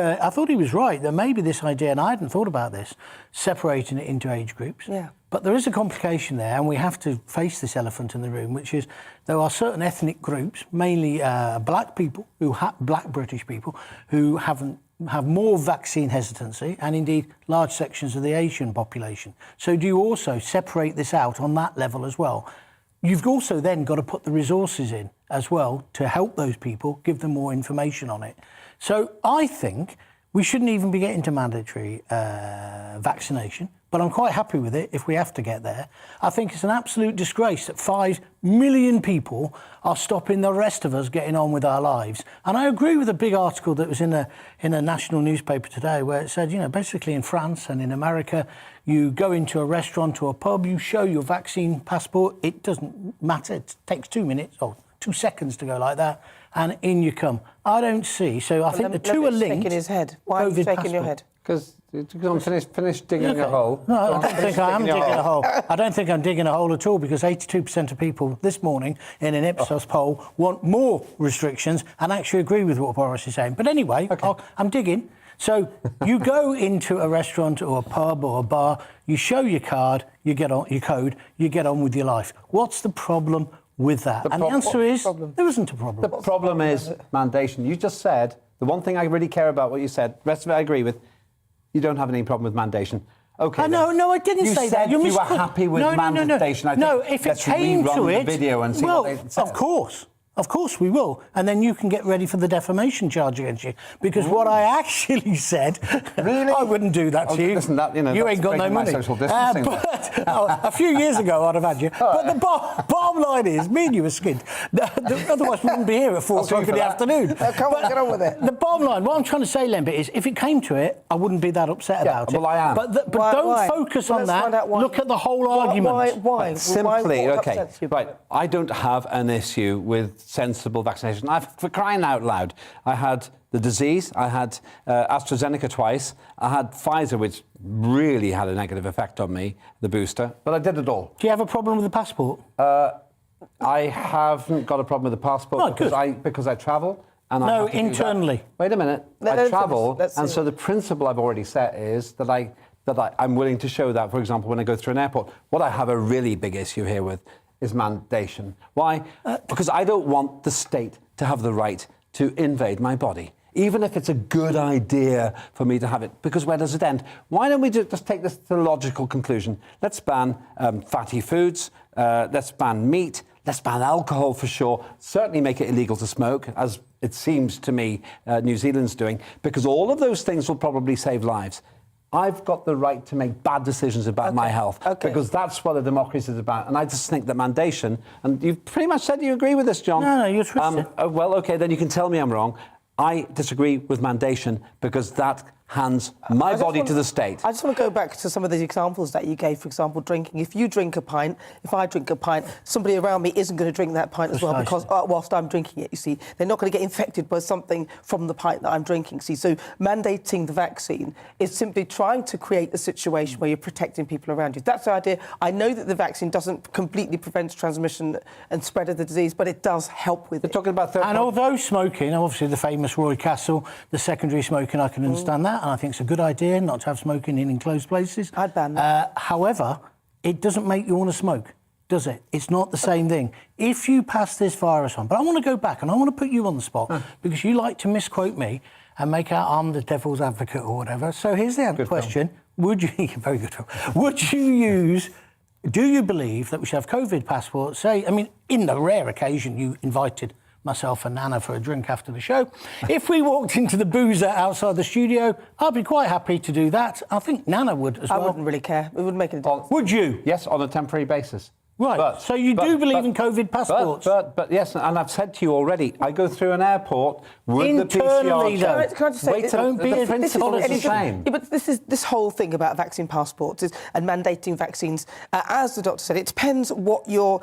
right, that maybe this idea, and I hadn't thought about this, separating it into age groups. Yeah. But there is a complication there, and we have to face this elephant in the room, which is there are certain ethnic groups, mainly black people, black British people, who have more vaccine hesitancy, and indeed large sections of the Asian population. So do you also separate this out on that level as well? You've also then got to put the resources in as well to help those people, give them more information on it. So I think we shouldn't even be getting to mandatory vaccination, but I'm quite happy with it if we have to get there. I think it's an absolute disgrace that 5 million people are stopping the rest of us getting on with our lives. And I agree with a big article that was in a national newspaper today where it said, you know, basically in France and in America, you go into a restaurant or a pub, you show your vaccine passport, it doesn't matter, it takes 2 minutes or 2 seconds to go like that, and in you come. I don't see, so I think the two are linked. Shaking his head. Why are you shaking your head? Because I'm finished digging a hole. No, I don't think I am digging a hole. I don't think I'm digging a hole at all, because 82% of people this morning in an Ipsos poll want more restrictions and actually agree with what Boris is saying. But anyway, okay. I'm digging. So you go into a restaurant or a pub or a bar, you show your card, you get on your code, you get on with your life. What's the problem with that? And the answer is there isn't a problem. The problem is mandation. You just said, the one thing I really care about what you said, the rest of it I agree with, you don't have any problem with mandation. Okay. No, I didn't say that. You were happy with mandation. No, if it came to it, the video and see well, what they said. Of course we will. And then you can get ready for the defamation charge against you. Because what I actually said, really? I wouldn't do that to you. Listen, you ain't got no money. A few years ago, I'd have had you. But the bottom line is, me and you were skinned. Otherwise, we wouldn't be here at 4 o'clock in the afternoon. Come on, get on with it. The bottom line, what I'm trying to say, Lembit, is if it came to it, I wouldn't be that upset about it. Well, I am. But don't focus on that. Look at the whole argument. Why? Simply, okay. Right. I don't have an issue with sensible vaccination. For crying out loud, I had the disease, I had AstraZeneca twice, I had Pfizer, which really had a negative effect on me, the booster, but I did it all. Do you have a problem with the passport? I haven't got a problem with the passport because I travel. And no, internally. Wait a minute. I travel, and so the principle I've already set is that I'm willing to show that, for example, when I go through an airport. What I have a really big issue here with is mandation. Why? Because I don't want the state to have the right to invade my body, even if it's a good idea for me to have it, because where does it end? Why don't we just take this to the logical conclusion? Let's ban fatty foods, let's ban meat, let's ban alcohol for sure, certainly make it illegal to smoke, as it seems to me New Zealand's doing, because all of those things will probably save lives. I've got the right to make bad decisions about my health, because that's what a democracy is about. And I just think that mandation, and you've pretty much said you agree with this, John. No, you're twisted. Well, OK, then you can tell me I'm wrong. I disagree with mandation because that hands my body to the state. I just want to go back to some of the examples that you gave. For example, drinking. If you drink a pint, if I drink a pint, somebody around me isn't going to drink that pint as well, because whilst I'm drinking it, you see, they're not going to get infected by something from the pint that I'm drinking. See, so mandating the vaccine is simply trying to create a situation where you're protecting people around you. That's the idea. I know that the vaccine doesn't completely prevent transmission and spread of the disease, but it does help with it. Talking about and although smoking, obviously the famous Roy Castle, the secondary smoking, I can understand that. And I think it's a good idea not to have smoking in enclosed places. I'd ban that. However, it doesn't make you want to smoke. does it? It's not the same thing. If you pass this virus on, but I want to go back and I want to put you on the spot because you like to misquote me and make out I'm the devil's advocate or whatever. So here's the question. Would you, very good film, do you believe that we should have COVID passports? Say, I mean, in the rare occasion you invited myself and Nana for a drink after the show. If we walked into the boozer outside the studio, I'd be quite happy to do that. I think Nana would as well. I wouldn't really care. It wouldn't make any difference. Would you? Yes, on a temporary basis. Right, so you do believe in COVID passports? But yes, and I've said to you already, I go through an airport with the Internally, PCR. though. Can I just say, the principle is the same. Yeah, but this whole thing about vaccine passports and mandating vaccines, as the doctor said, it depends what you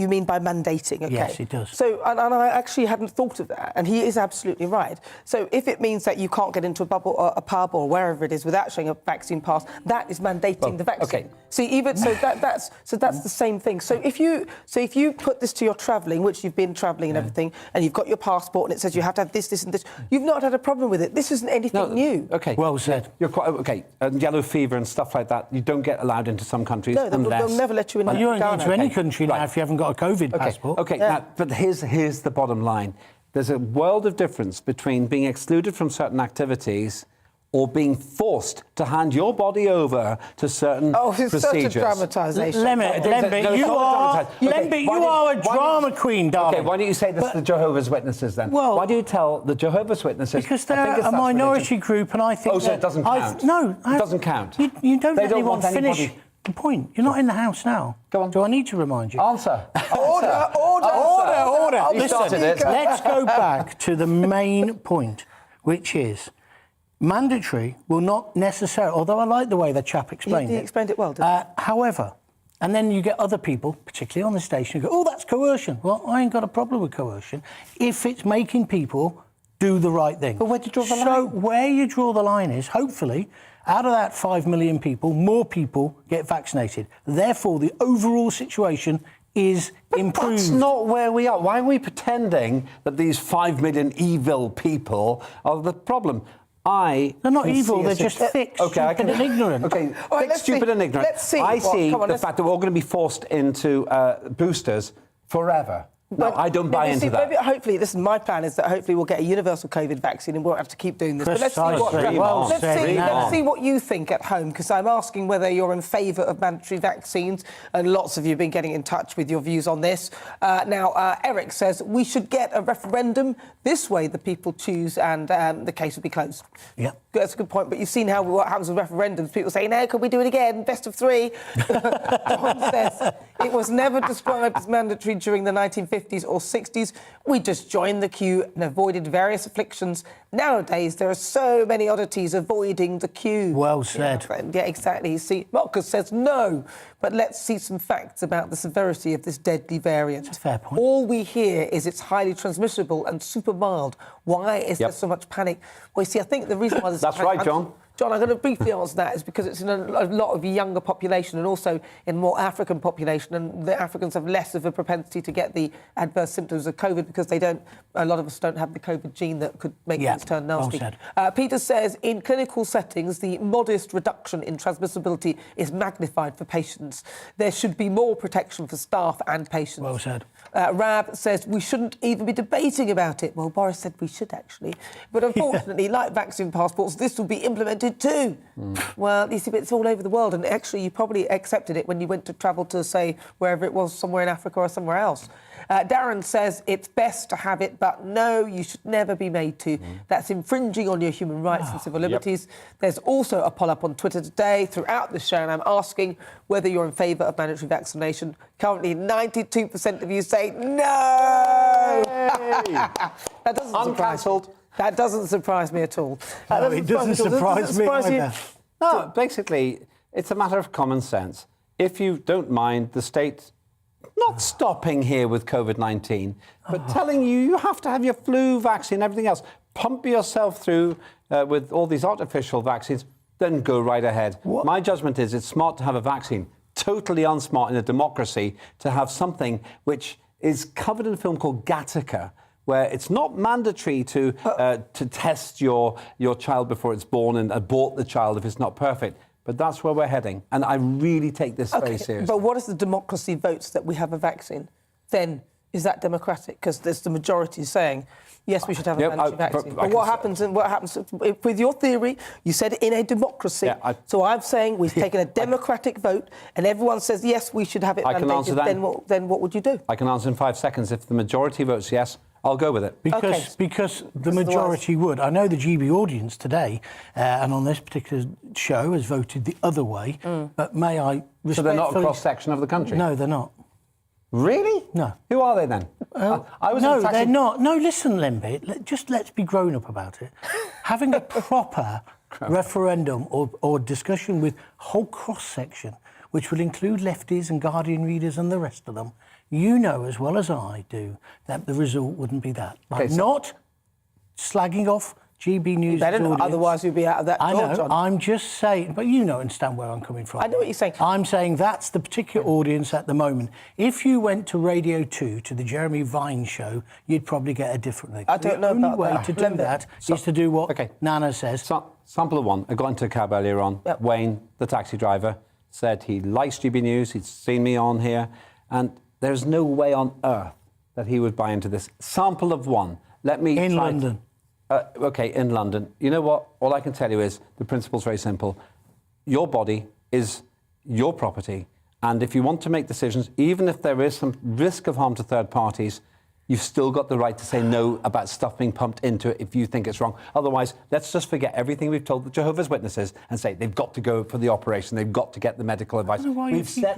mean by mandating. Okay? Yes, it does. So, and I actually hadn't thought of that, and he is absolutely right. So, if it means that you can't get into a bubble or a pub or wherever it is without showing a vaccine pass, that is mandating the vaccine. Okay. See, even so, that's the same thing. So if you put this to your travelling, which you've been travelling and everything, and you've got your passport and it says you have to have this, this, and this, you've not had a problem with it. This isn't anything new. Okay. Well said. You're quite okay. Yellow fever and stuff like that. You don't get allowed into some countries No, unless they'll never let you in. You won't get into any country now Right. if you haven't got a COVID passport. Okay. Yeah. Now, but here's the bottom line. There's a world of difference between being excluded from certain activities or being forced to hand your body over to certain procedures. Such a dramatisation. Lembe, you are a drama queen, darling. Okay, why don't you say this to the Jehovah's Witnesses then? Well, why do you tell the Jehovah's Witnesses? Because they're a minority group, and I think. Oh, so it doesn't count? No, it doesn't count. You don't They let don't anyone want finish anybody- the point. You're not in the house now. Go on. Do I need to remind you? Answer. Order. You started it. Let's go back to the main point, which is mandatory will not necessarily, although I like the way the chap explained it. He explained it well, didn't he? However, and then you get other people, particularly on the station, who go, oh, that's coercion. Well, I ain't got a problem with coercion if it's making people do the right thing. But where do you draw the line? So where you draw the line is, hopefully, out of that 5 million people, more people get vaccinated. Therefore, the overall situation is improved. That's not where we are. Why are we pretending that these 5 million evil people are the problem? They're not evil, they're just thick, stupid and ignorant. Okay, right, thick, stupid and ignorant. Let's see. I see Come on, the fact that we're all going to be forced into boosters forever. No, I don't buy into that. Maybe, hopefully, my plan is that hopefully we'll get a universal COVID vaccine and we won't have to keep doing this. But let's see what you think at home, because I'm asking whether you're in favour of mandatory vaccines, and lots of you have been getting in touch with your views on this. Now, Eric says we should get a referendum. This way the people choose and the case will be closed. Yeah. That's a good point, but you've seen what happens with referendums. People say, no, can we do it again? Best of three. John says it was never described as mandatory during the 1950s or 60s. We just joined the queue and avoided various afflictions. Nowadays, there are so many oddities avoiding the queue. Well said. Yeah, exactly. See, Marcus says no, but let's see some facts about the severity of this deadly variant. That's a fair point. All we hear is it's highly transmissible and super mild. Why is there so much panic? Well, you see, I think the reason why there's That's right, John. John, I'm going to briefly answer that is because it's in a lot of younger population and also in more African population, and the Africans have less of a propensity to get the adverse symptoms of COVID because a lot of us don't have the COVID gene that could make things turn nasty. Well said. Peter says, in clinical settings, the modest reduction in transmissibility is magnified for patients. There should be more protection for staff and patients. Well said. Rab says we shouldn't even be debating about it. Well, Boris said we should, actually. But unfortunately, like vaccine passports, this will be implemented too. Well, you see, it's all over the world, and actually you probably accepted it when you went to travel to, say, wherever it was, somewhere in Africa or somewhere else. Darren says it's best to have it, but no, you should never be made to. That's infringing on your human rights and civil liberties. There's also a poll up on Twitter today throughout the show, and I'm asking whether you're in favour of mandatory vaccination. Currently, 92% of you say no! That doesn't surprise me. That doesn't surprise me at all. No, it doesn't surprise me either. No, basically, it's a matter of common sense. If you don't mind the state not stopping here with COVID-19, but telling you have to have your flu vaccine, everything else, pump yourself through with all these artificial vaccines, then go right ahead. What? My judgment is it's smart to have a vaccine. Totally unsmart in a democracy to have something which is covered in a film called Gattaca, where it's not mandatory to test your child before it's born and abort the child if it's not perfect. But that's where we're heading. And I really take this very seriously. But what if the democracy votes that we have a vaccine? Then is that democratic? Because there's the majority saying, yes, we should have a mandatory vaccine. But what happens with your theory? You said in a democracy. So I'm saying we've taken a democratic vote and everyone says, yes, we should have it mandated. I can answer that. Then what would you do? I can answer in 5 seconds. If the majority votes yes, I'll go with it. Because the majority would. I know the GB audience today, and on this particular show, has voted the other way. But may I respectfully... So they're not a cross-section of the country? No, they're not. Really? No. Who are they then? They're not. No, listen, Limby, let's be grown up about it. Having a proper referendum or discussion with whole cross-section, which will include lefties and Guardian readers and the rest of them, you know as well as I do that the result wouldn't be that. I'm not slagging off GB News. Otherwise you'd be out of that. I know. I'm just saying, but you know, understand where I'm coming from. I know what you're saying. I'm saying that's the particular audience at the moment. If you went to Radio 2 to the Jeremy Vine show, you'd probably get a different thing. I don't know about that. The only way to do that is to do what Nana says. Sample of one. I got into a cab earlier on. Yep. Wayne, the taxi driver, said he likes GB News. He's seen me on here, and there's no way on earth that he would buy into this. Sample of one. Let me in London. In London. You know what? All I can tell you is the principle's very simple. Your body is your property, and if you want to make decisions, even if there is some risk of harm to third parties, you've still got the right to say no about stuff being pumped into it if you think it's wrong. Otherwise, let's just forget everything we've told the Jehovah's Witnesses and say they've got to go for the operation, they've got to get the medical advice. Listen. Your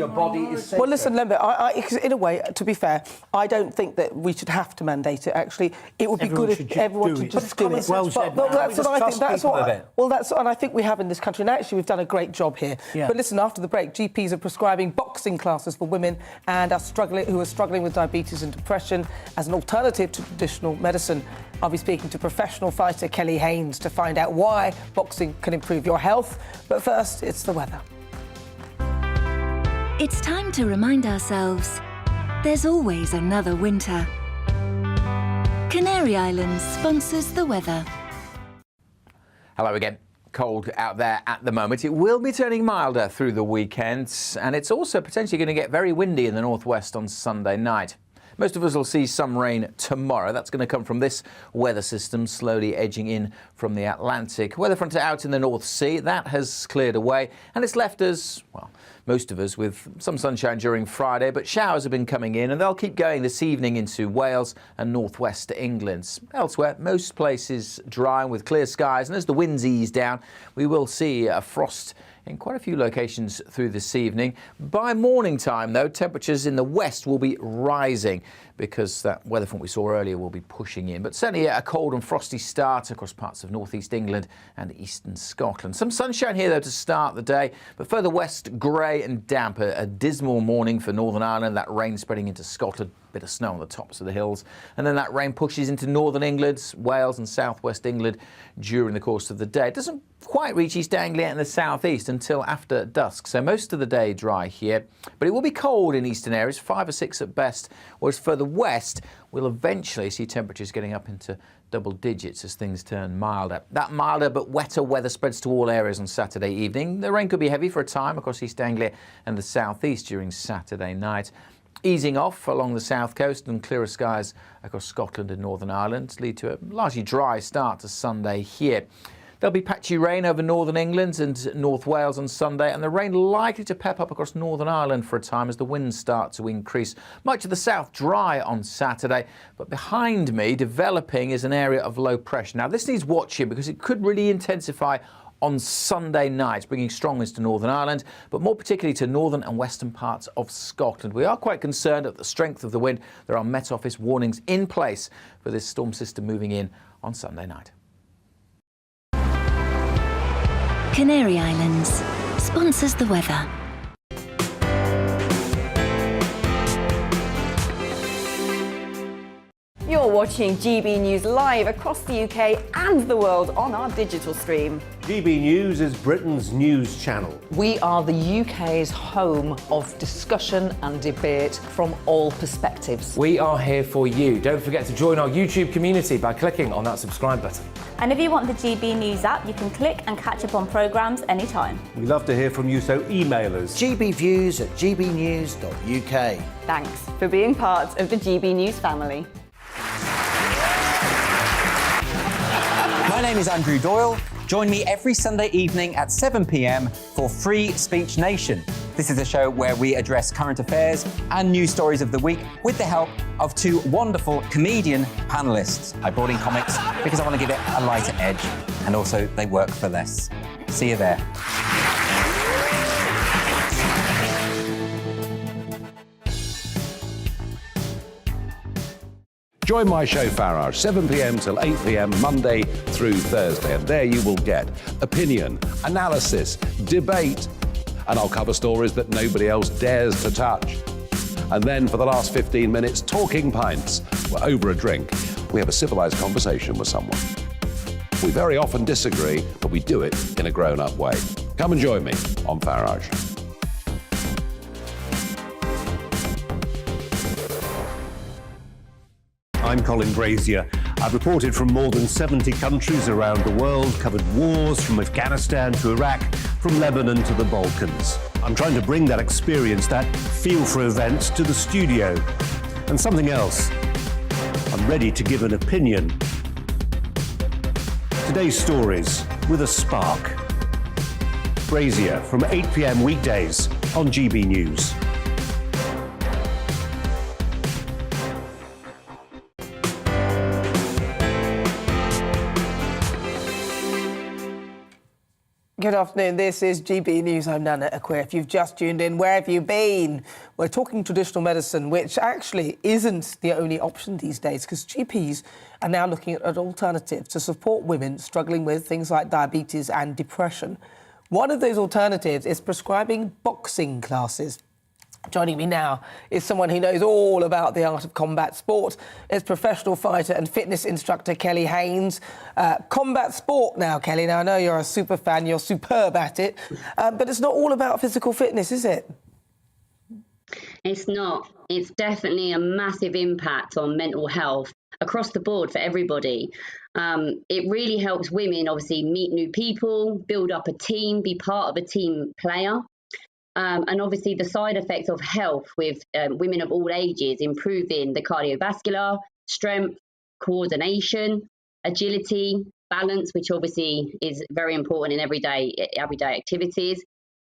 body is safe. Well, listen, Lembit, in a way, to be fair, I don't think that we should have to mandate it, actually. It would be good if everyone should just do it. Well said. That's what I think. And I think we have in this country, and actually we've done a great job here. Yeah. But listen, after the break, GPs are prescribing boxing classes for women and who are struggling with diabetes and depression as an alternative to traditional medicine. I'll be speaking to professional fighter Kelly Haynes to find out why boxing can improve your health. But first, it's the weather. It's time to remind ourselves there's always another winter. Canary Islands sponsors the weather. Hello again. Cold out there at the moment. It will be turning milder through the weekend, and it's also potentially going to get very windy in the northwest on Sunday night. Most of us will see some rain tomorrow. That's going to come from this weather system slowly edging in from the Atlantic. Weather front out in the North Sea, that has cleared away, and it's left us, well, most of us with some sunshine during Friday, but showers have been coming in and they'll keep going this evening into Wales and northwest England. Elsewhere, most places dry with clear skies, and as the winds ease down, we will see a frost in quite a few locations through this evening. By morning time, though, temperatures in the west will be rising because that weather front we saw earlier will be pushing in. But certainly a cold and frosty start across parts of northeast England and eastern Scotland. Some sunshine here, though, to start the day, but further west, grey and damp. A dismal morning for Northern Ireland, that rain spreading into Scotland. Bit of snow on the tops of the hills, and then that rain pushes into northern England, Wales and southwest England during the course of the day. It doesn't quite reach East Anglia and the southeast until after dusk, so most of the day dry here, but it will be cold in eastern areas, 5 or 6 at best, whereas further west we'll eventually see temperatures getting up into double digits as things turn milder. That milder but wetter weather spreads to all areas on Saturday evening. The rain could be heavy for a time across East Anglia and the southeast during Saturday night. Easing off along the south coast and clearer skies across Scotland and Northern Ireland lead to a largely dry start to Sunday here. There'll be patchy rain over northern England and North Wales on Sunday, and the rain likely to pep up across Northern Ireland for a time as the winds start to increase. Much of the south dry on Saturday, but behind me developing is an area of low pressure. Now this needs watching because it could really intensify on Sunday night, bringing strongest to Northern Ireland, but more particularly to northern and western parts of Scotland. We are quite concerned at the strength of the wind. There are Met Office warnings in place for this storm system moving in on Sunday night. Canary Islands sponsors the weather. You're watching GB News live across the UK and the world on our digital stream. GB News is Britain's news channel. We are the UK's home of discussion and debate from all perspectives. We are here for you. Don't forget to join our YouTube community by clicking on that subscribe button. And if you want the GB News app, you can click and catch up on programmes anytime. We love to hear from you, so email us. gbviews@gbnews.uk. Thanks for being part of the GB News family. My name is Andrew Doyle. Join me every Sunday evening at 7 p.m. for Free Speech Nation. This is a show where we address current affairs and news stories of the week with the help of two wonderful comedian panellists. I brought in comics because I want to give it a lighter edge, and also they work for less. See you there. Join my show Farage, 7 p.m. till 8 p.m. Monday through Thursday, and there you will get opinion, analysis, debate, and I'll cover stories that nobody else dares to touch. And then for the last 15 minutes, talking pints. We're over a drink. We have a civilized conversation with someone. We very often disagree, but we do it in a grown-up way. Come and join me on Farage. I'm Colin Brazier. I've reported from more than 70 countries around the world, covered wars from Afghanistan to Iraq, from Lebanon to the Balkans. I'm trying to bring that experience, that feel for events, to the studio. And something else. I'm ready to give an opinion. Today's stories with a spark. Brazier from 8 p.m. weekdays on GB News. Good afternoon, this is GB News. I'm Nana Akua. If you've just tuned in, where have you been? We're talking traditional medicine, which actually isn't the only option these days, because GPs are now looking at an alternative to support women struggling with things like diabetes and depression. One of those alternatives is prescribing boxing classes. Joining me now is someone who knows all about the art of combat sport. It's professional fighter and fitness instructor Kelly Haynes. Combat sport now, Kelly. Now, I know you're a super fan, you're superb at it, but it's not all about physical fitness, is it? It's not. It's definitely a massive impact on mental health across the board for everybody. It really helps women, obviously, meet new people, build up a team, be part of a team player. And obviously the side effects of health with women of all ages, improving the cardiovascular, strength, coordination, agility, balance, which obviously is very important in everyday activities.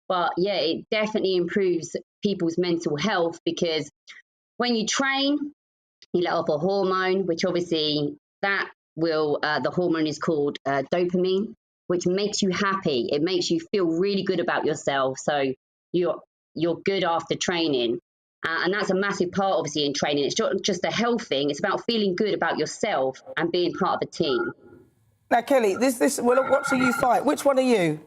But yeah, it definitely improves people's mental health, because when you train, you let off a hormone, which obviously that will, the hormone is called dopamine, which makes you happy. It makes you feel really good about yourself. So you're good after training. And that's a massive part, obviously, in training. It's not just a health thing. It's about feeling good about yourself and being part of a team. Now, Kelly, well, watching you fight, which one are you?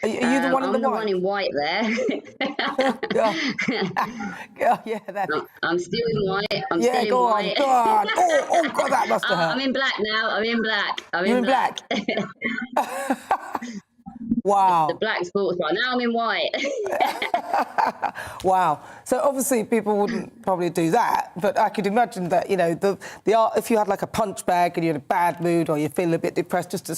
Are you the one in the white? I'm the one in white there. Yeah, that's it. I'm still in white. I'm yeah, still go in on, white. go on. Oh, God, that must have hurt. I'm in black now. I'm in black. You're in black? Wow. The black sports bra. Now I'm in white. Wow. So obviously people wouldn't probably do that, but I could imagine that, you know, the art, if you had like a punch bag and you're in a bad mood or you're feeling a bit depressed, just to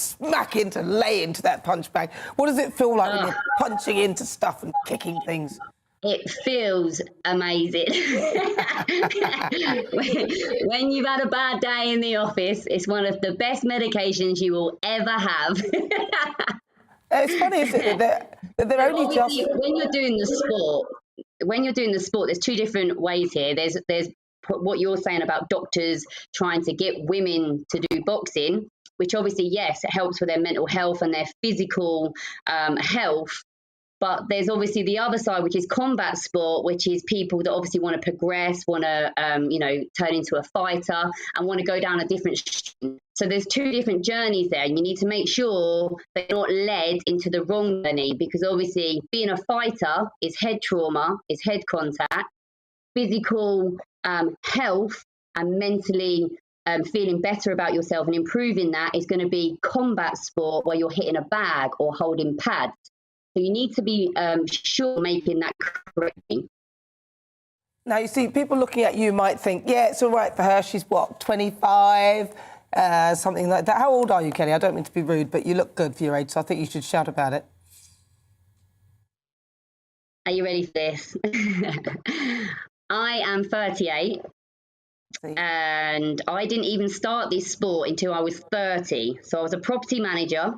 lay into that punch bag. What does it feel like when you're punching into stuff and kicking things? It feels amazing. When you've had a bad day in the office, it's one of the best medications you will ever have. It's funny, isn't it? They're only just... When you're doing the sport, there's two different ways here. There's what you're saying about doctors trying to get women to do boxing, which obviously, yes, it helps with their mental health and their physical health. But there's obviously the other side, which is combat sport, which is people that obviously want to progress, want to, turn into a fighter and want to go down a different stream. So there's two different journeys there, and you need to make sure they're not led into the wrong journey, because obviously being a fighter is head trauma, is head contact, physical health and mentally feeling better about yourself and improving that is going to be combat sport where you're hitting a bag or holding pads. So you need to be sure making that correctly. Now, you see, people looking at you might think, yeah, it's all right for her. She's, what, 25, something like that. How old are you, Kelly? I don't mean to be rude, but you look good for your age, so I think you should shout about it. Are you ready for this? I am 38. And I didn't even start this sport until I was 30. So I was a property manager.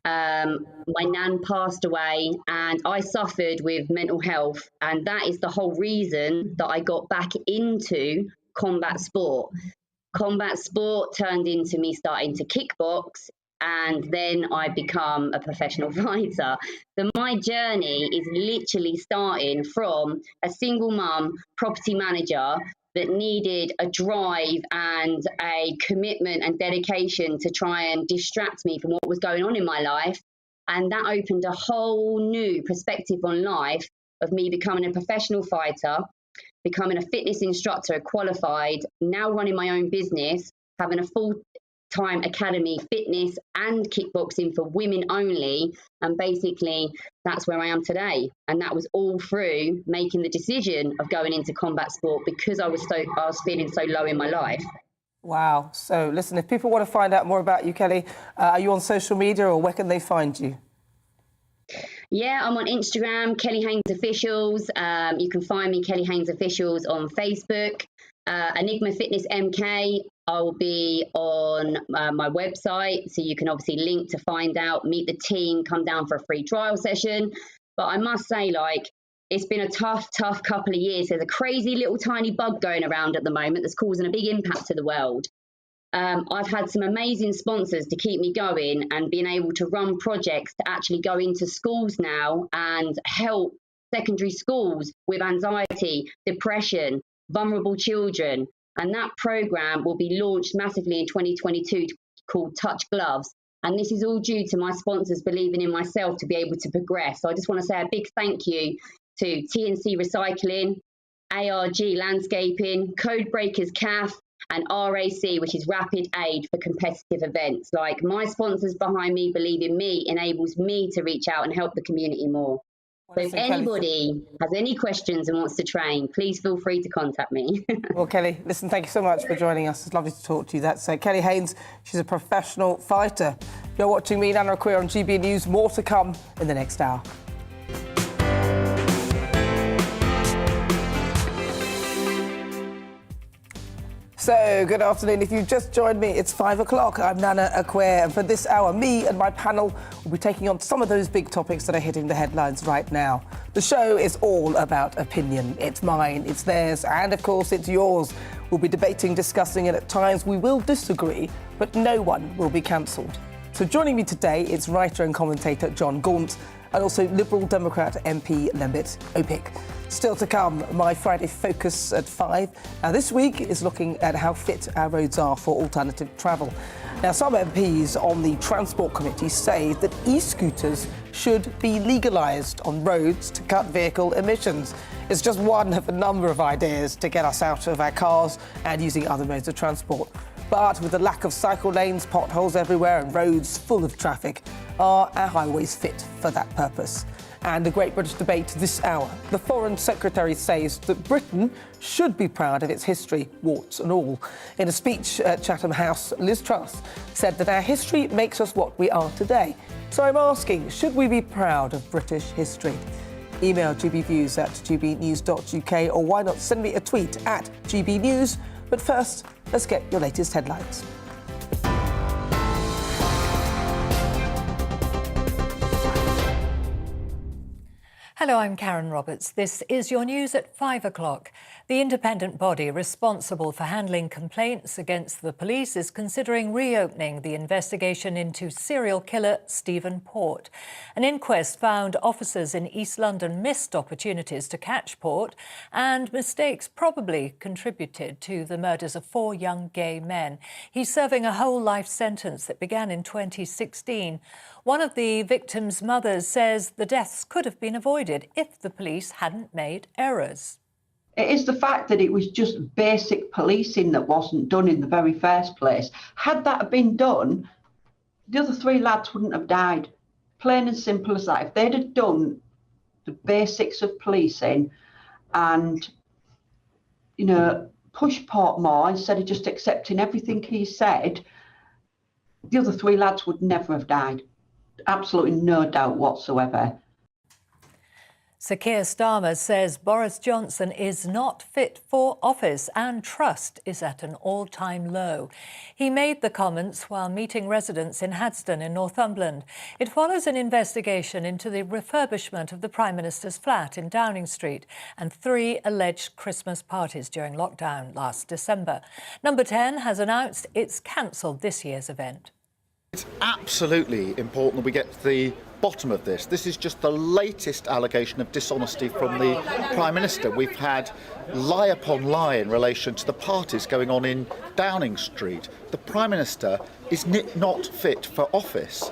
My nan passed away and I suffered with mental health. And that is the whole reason that I got back into combat sport. Combat sport turned into me starting to kickbox, and then I become a professional fighter. So my journey is literally starting from a single mum property manager that needed a drive and a commitment and dedication to try and distract me from what was going on in my life. And that opened a whole new perspective on life of me becoming a professional fighter, becoming a fitness instructor, qualified, now running my own business, having a full-time academy, fitness and kickboxing for women only. And basically, that's where I am today. And that was all through making the decision of going into combat sport because I was feeling so low in my life. Wow. So, listen, if people want to find out more about you, Kelly, are you on social media or where can they find you? Yeah, I'm on Instagram, Kelly Haynes Officials. You can find me, Kelly Haynes Officials, on Facebook. Enigma Fitness MK, I will be on my website, so you can obviously link to find out, meet the team, come down for a free trial session. But I must say, like, it's been a tough couple of years. There's a crazy little tiny bug going around at the moment that's causing a big impact to the world. I've had some amazing sponsors to keep me going and being able to run projects to actually go into schools now and help secondary schools with anxiety, depression, vulnerable children. And that program will be launched massively in 2022 called Touch Gloves. And this is all due to my sponsors believing in myself to be able to progress. So I just want to say a big thank you to TNC Recycling, ARG Landscaping, Code Breakers CAF, and RAC, which is Rapid Aid for Competitive Events. Like, my sponsors behind me believe in me, enables me to reach out and help the community more. So if anybody has any questions and wants to train, please feel free to contact me. Well, Kelly, listen, thank you so much for joining us. It's lovely to talk to you. That's Kelly Haynes. She's a professional fighter. You're watching me, Nana Akua, on GB News. More to come in the next hour. So, good afternoon. If you've just joined me, it's 5 o'clock. I'm Nana Akua, and for this hour, me and my panel will be taking on some of those big topics that are hitting the headlines right now. The show is all about opinion. It's mine, it's theirs, and of course, it's yours. We'll be debating, discussing, and at times we will disagree, but no one will be cancelled. So joining me today is writer and commentator John Gaunt, and also Liberal Democrat MP Lembit Opik. Still to come, my Friday Focus at 5. Now, this week is looking at how fit our roads are for alternative travel. Now, some MPs on the Transport Committee say that e-scooters should be legalised on roads to cut vehicle emissions. It's just one of a number of ideas to get us out of our cars and using other modes of transport. But with the lack of cycle lanes, potholes everywhere and roads full of traffic, are our highways fit for that purpose? And the Great British Debate this hour. The Foreign Secretary says that Britain should be proud of its history, warts and all. In a speech at Chatham House, Liz Truss said that our history makes us what we are today. So I'm asking, should we be proud of British history? Email gbviews@gbnews.uk, or why not send me a tweet at gbnews. But first, let's get your latest headlines. Hello, I'm Karen Roberts. This is your news at 5 o'clock. The independent body responsible for handling complaints against the police is considering reopening the investigation into serial killer Stephen Port. An inquest found officers in East London missed opportunities to catch Port, and mistakes probably contributed to the murders of 4 young gay men. He's serving a whole life sentence that began in 2016. One of the victims' mothers says the deaths could have been avoided if the police hadn't made errors. It is the fact that it was just basic policing that wasn't done in the very first place. Had that been done, the other 3 lads wouldn't have died. Plain and simple as that. If they'd have done the basics of policing and, you know, push Port more instead of just accepting everything he said, the other 3 lads would never have died. Absolutely no doubt whatsoever. Sir Keir Starmer says Boris Johnson is not fit for office and trust is at an all-time low. He made the comments while meeting residents in Hadston in Northumberland. It follows an investigation into the refurbishment of the Prime Minister's flat in Downing Street and 3 alleged Christmas parties during lockdown last December. Number 10 has announced it's cancelled this year's event. It's absolutely important that we get to the bottom of this. This is just the latest allegation of dishonesty from the Prime Minister. We've had lie upon lie in relation to the parties going on in Downing Street. The Prime Minister is not fit for office.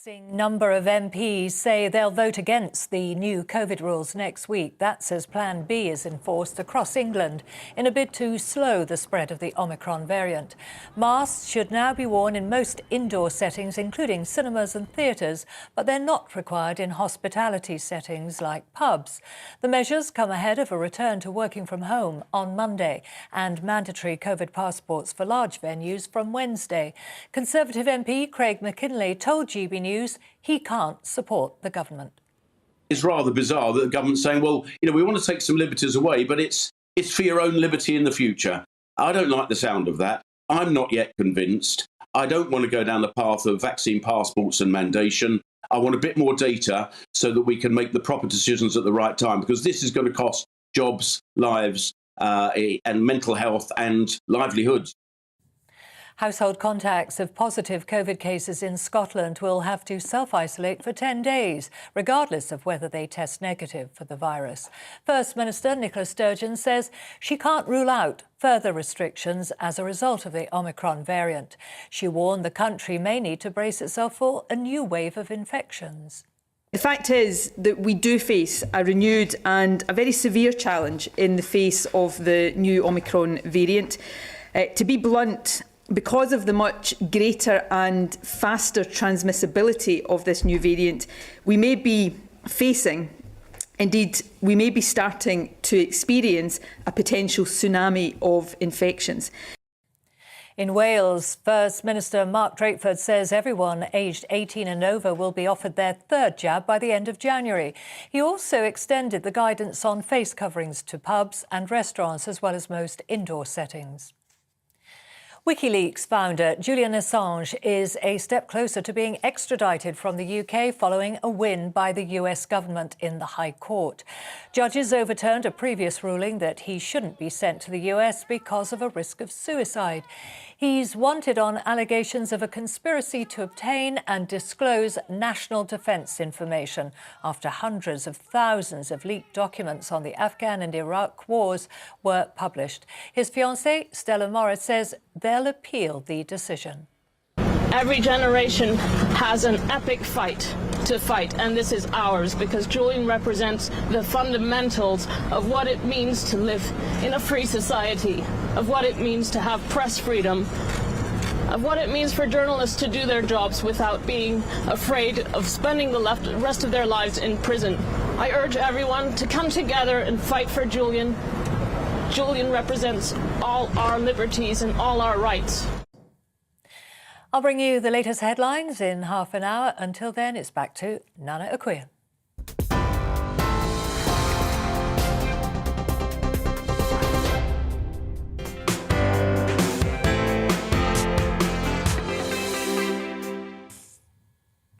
Number of MPs say they'll vote against the new COVID rules next week. That's as Plan B is enforced across England in a bid to slow the spread of the Omicron variant. Masks should now be worn in most indoor settings, including cinemas and theatres, but they're not required in hospitality settings like pubs. The measures come ahead of a return to working from home on Monday and mandatory COVID passports for large venues from Wednesday. Conservative MP Craig McKinley told GBNews he can't support the government. It's rather bizarre that the government's saying, well, you know, we want to take some liberties away, but it's for your own liberty in the future. I don't like the sound of that. I'm not yet convinced. I don't want to go down the path of vaccine passports and mandation. I want a bit more data so that we can make the proper decisions at the right time, because this is going to cost jobs, lives, and mental health and livelihoods. Household contacts of positive COVID cases in Scotland will have to self-isolate for 10 days, regardless of whether they test negative for the virus. First Minister Nicola Sturgeon says she can't rule out further restrictions as a result of the Omicron variant. She warned the country may need to brace itself for a new wave of infections. The fact is that we do face a renewed and a very severe challenge in the face of the new Omicron variant. To be blunt, because of the much greater and faster transmissibility of this new variant, we may be facing, indeed, we may be starting to experience a potential tsunami of infections. In Wales, First Minister Mark Drakeford says everyone aged 18 and over will be offered their 3rd jab by the end of January. He also extended the guidance on face coverings to pubs and restaurants, as well as most indoor settings. WikiLeaks founder Julian Assange is a step closer to being extradited from the UK following a win by the US government in the High Court. Judges overturned a previous ruling that he shouldn't be sent to the US because of a risk of suicide. He's wanted on allegations of a conspiracy to obtain and disclose national defence information after hundreds of thousands of leaked documents on the Afghan and Iraq wars were published. His fiancée, Stella Morris, says they'll appeal the decision. Every generation has an epic fight to fight, and this is ours because Julian represents the fundamentals of what it means to live in a free society, of what it means to have press freedom, of what it means for journalists to do their jobs without being afraid of spending the rest of their lives in prison. I urge everyone to come together and fight for Julian. Julian represents all our liberties and all our rights. I'll bring you the latest headlines in half an hour. Until then, it's back to Nana Akua.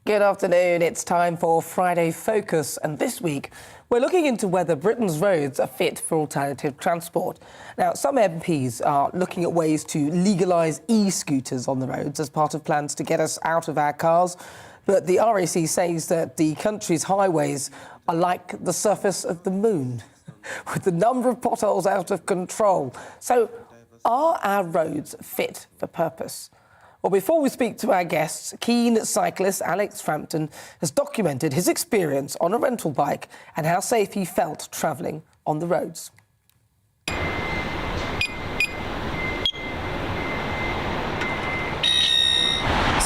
Good afternoon. It's time for Friday Focus, and this week we're looking into whether Britain's roads are fit for alternative transport. Now, some MPs are looking at ways to legalise e-scooters on the roads as part of plans to get us out of our cars, but the RAC says that the country's highways are like the surface of the moon, with the number of potholes out of control. So, are our roads fit for purpose? Well, before we speak to our guests, keen cyclist Alex Frampton has documented his experience on a rental bike and how safe he felt travelling on the roads.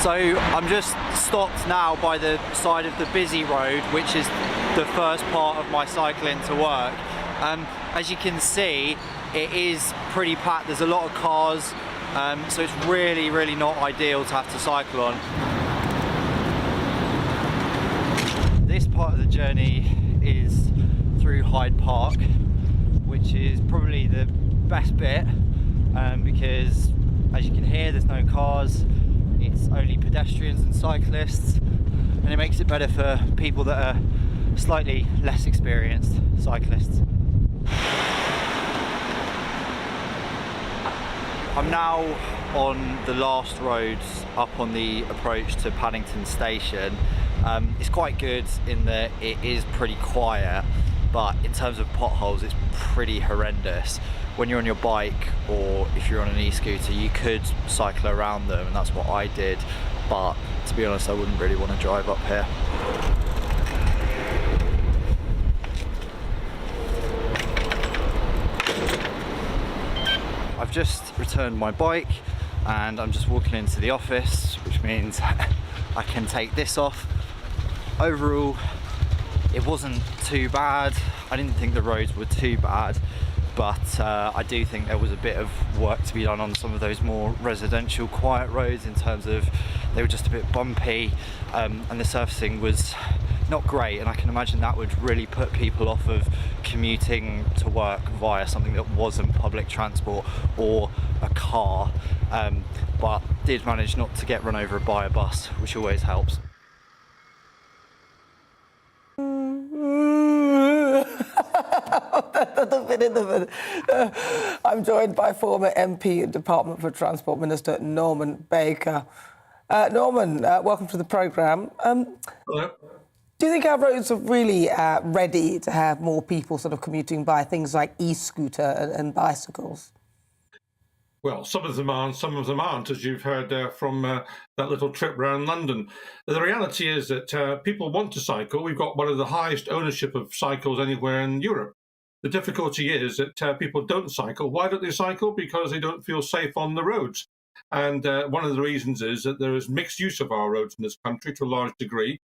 So I'm just stopped now by the side of the busy road, which is the first part of my cycling to work. As you can see, it is pretty packed. There's a lot of cars, so it's really not ideal to have to cycle on. This part of the journey is through Hyde Park, which is probably the best bit because, as you can hear, there's no cars. It's only pedestrians and cyclists, and it makes it better for people that are slightly less experienced cyclists. I'm now on the last roads up on the approach to Paddington Station. It's quite good in that it is pretty quiet, but in terms of potholes, it's pretty horrendous. When you're on your bike or if you're on an e-scooter, you could cycle around them, and that's what I did, but to be honest, I wouldn't really want to drive up here. I've just returned my bike and I'm just walking into the office, which means I can take this off. Overall, it wasn't too bad. I didn't think the roads were too bad, but I do think there was a bit of work to be done on some of those more residential quiet roads in terms of they were just a bit bumpy and the surfacing was not great, and I can imagine that would really put people off of commuting to work via something that wasn't public transport or a car, but did manage not to get run over by a bus, which always helps. I'm joined by former MP and Department for Transport Minister Norman Baker. Norman, welcome to the programme. Hello. Do you think our roads are really ready to have more people sort of commuting by things like e-scooter and bicycles? Well, some of them are and some of them aren't, as you've heard from that little trip around London. The reality is that people want to cycle. We've got one of the highest ownership of cycles anywhere in Europe. The difficulty is that people don't cycle. Why don't they cycle? Because they don't feel safe on the roads. And one of the reasons is that there is mixed use of our roads in this country to a large degree.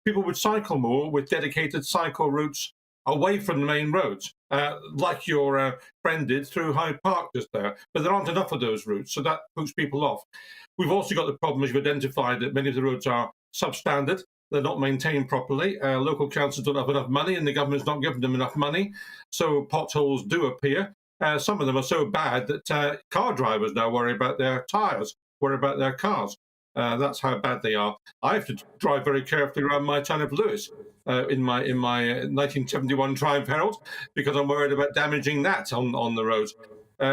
People would cycle more with dedicated cycle routes away from the main roads, like your friend did through Hyde Park just there. But there aren't enough of those routes, so that puts people off. We've also got the problem, as you've identified, that many of the roads are substandard. They're not maintained properly. Local councils don't have enough money, and the government's not giving them enough money. So potholes do appear. Some of them are so bad that car drivers now worry about their tyres, worry about their cars. That's how bad they are. I have to drive very carefully around my town of Lewis in my 1971 Triumph Herald because I'm worried about damaging that on the roads.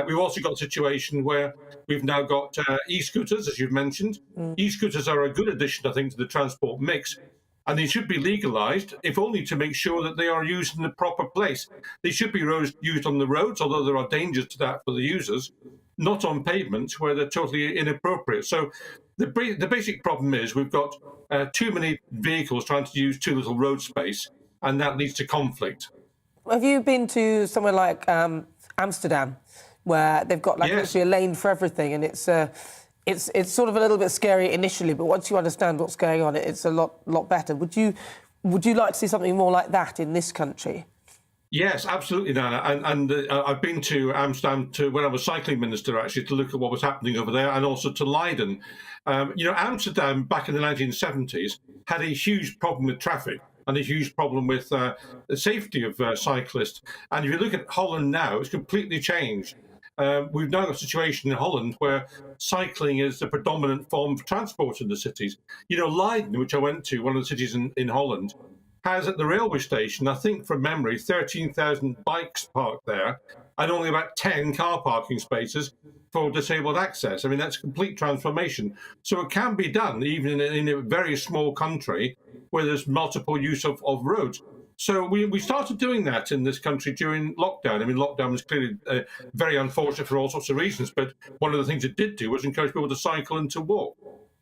We've also got a situation where we've now got e-scooters, as you've mentioned. E-scooters are a good addition, I think, to the transport mix, and they should be legalised, if only to make sure that they are used in the proper place. They should be used on the roads, although there are dangers to that for the users, not on pavements where they're totally inappropriate. So the basic problem is we've got too many vehicles trying to use too little road space, and that leads to conflict. Have you been to somewhere like Amsterdam, where they've got like literally a lane for everything, and it's sort of a little bit scary initially, but once you understand what's going on, it's a lot better. Would you like to see something more like that in this country? Yes, absolutely, Nana. And I've been to Amsterdam when I was cycling minister, actually, to look at what was happening over there, and also to Leiden. Amsterdam, back in the 1970s, had a huge problem with traffic and a huge problem with the safety of cyclists. And if you look at Holland now, it's completely changed. We've now got a situation in Holland where cycling is the predominant form of transport in the cities. Leiden, which I went to, one of the cities in Holland, has at the railway station, I think from memory, 13,000 bikes parked there and only about 10 car parking spaces for disabled access. I mean, that's a complete transformation. So it can be done even in a very small country where there's multiple use of roads. So we started doing that in this country during lockdown. I mean, lockdown was clearly very unfortunate for all sorts of reasons, but one of the things it did do was encourage people to cycle and to walk.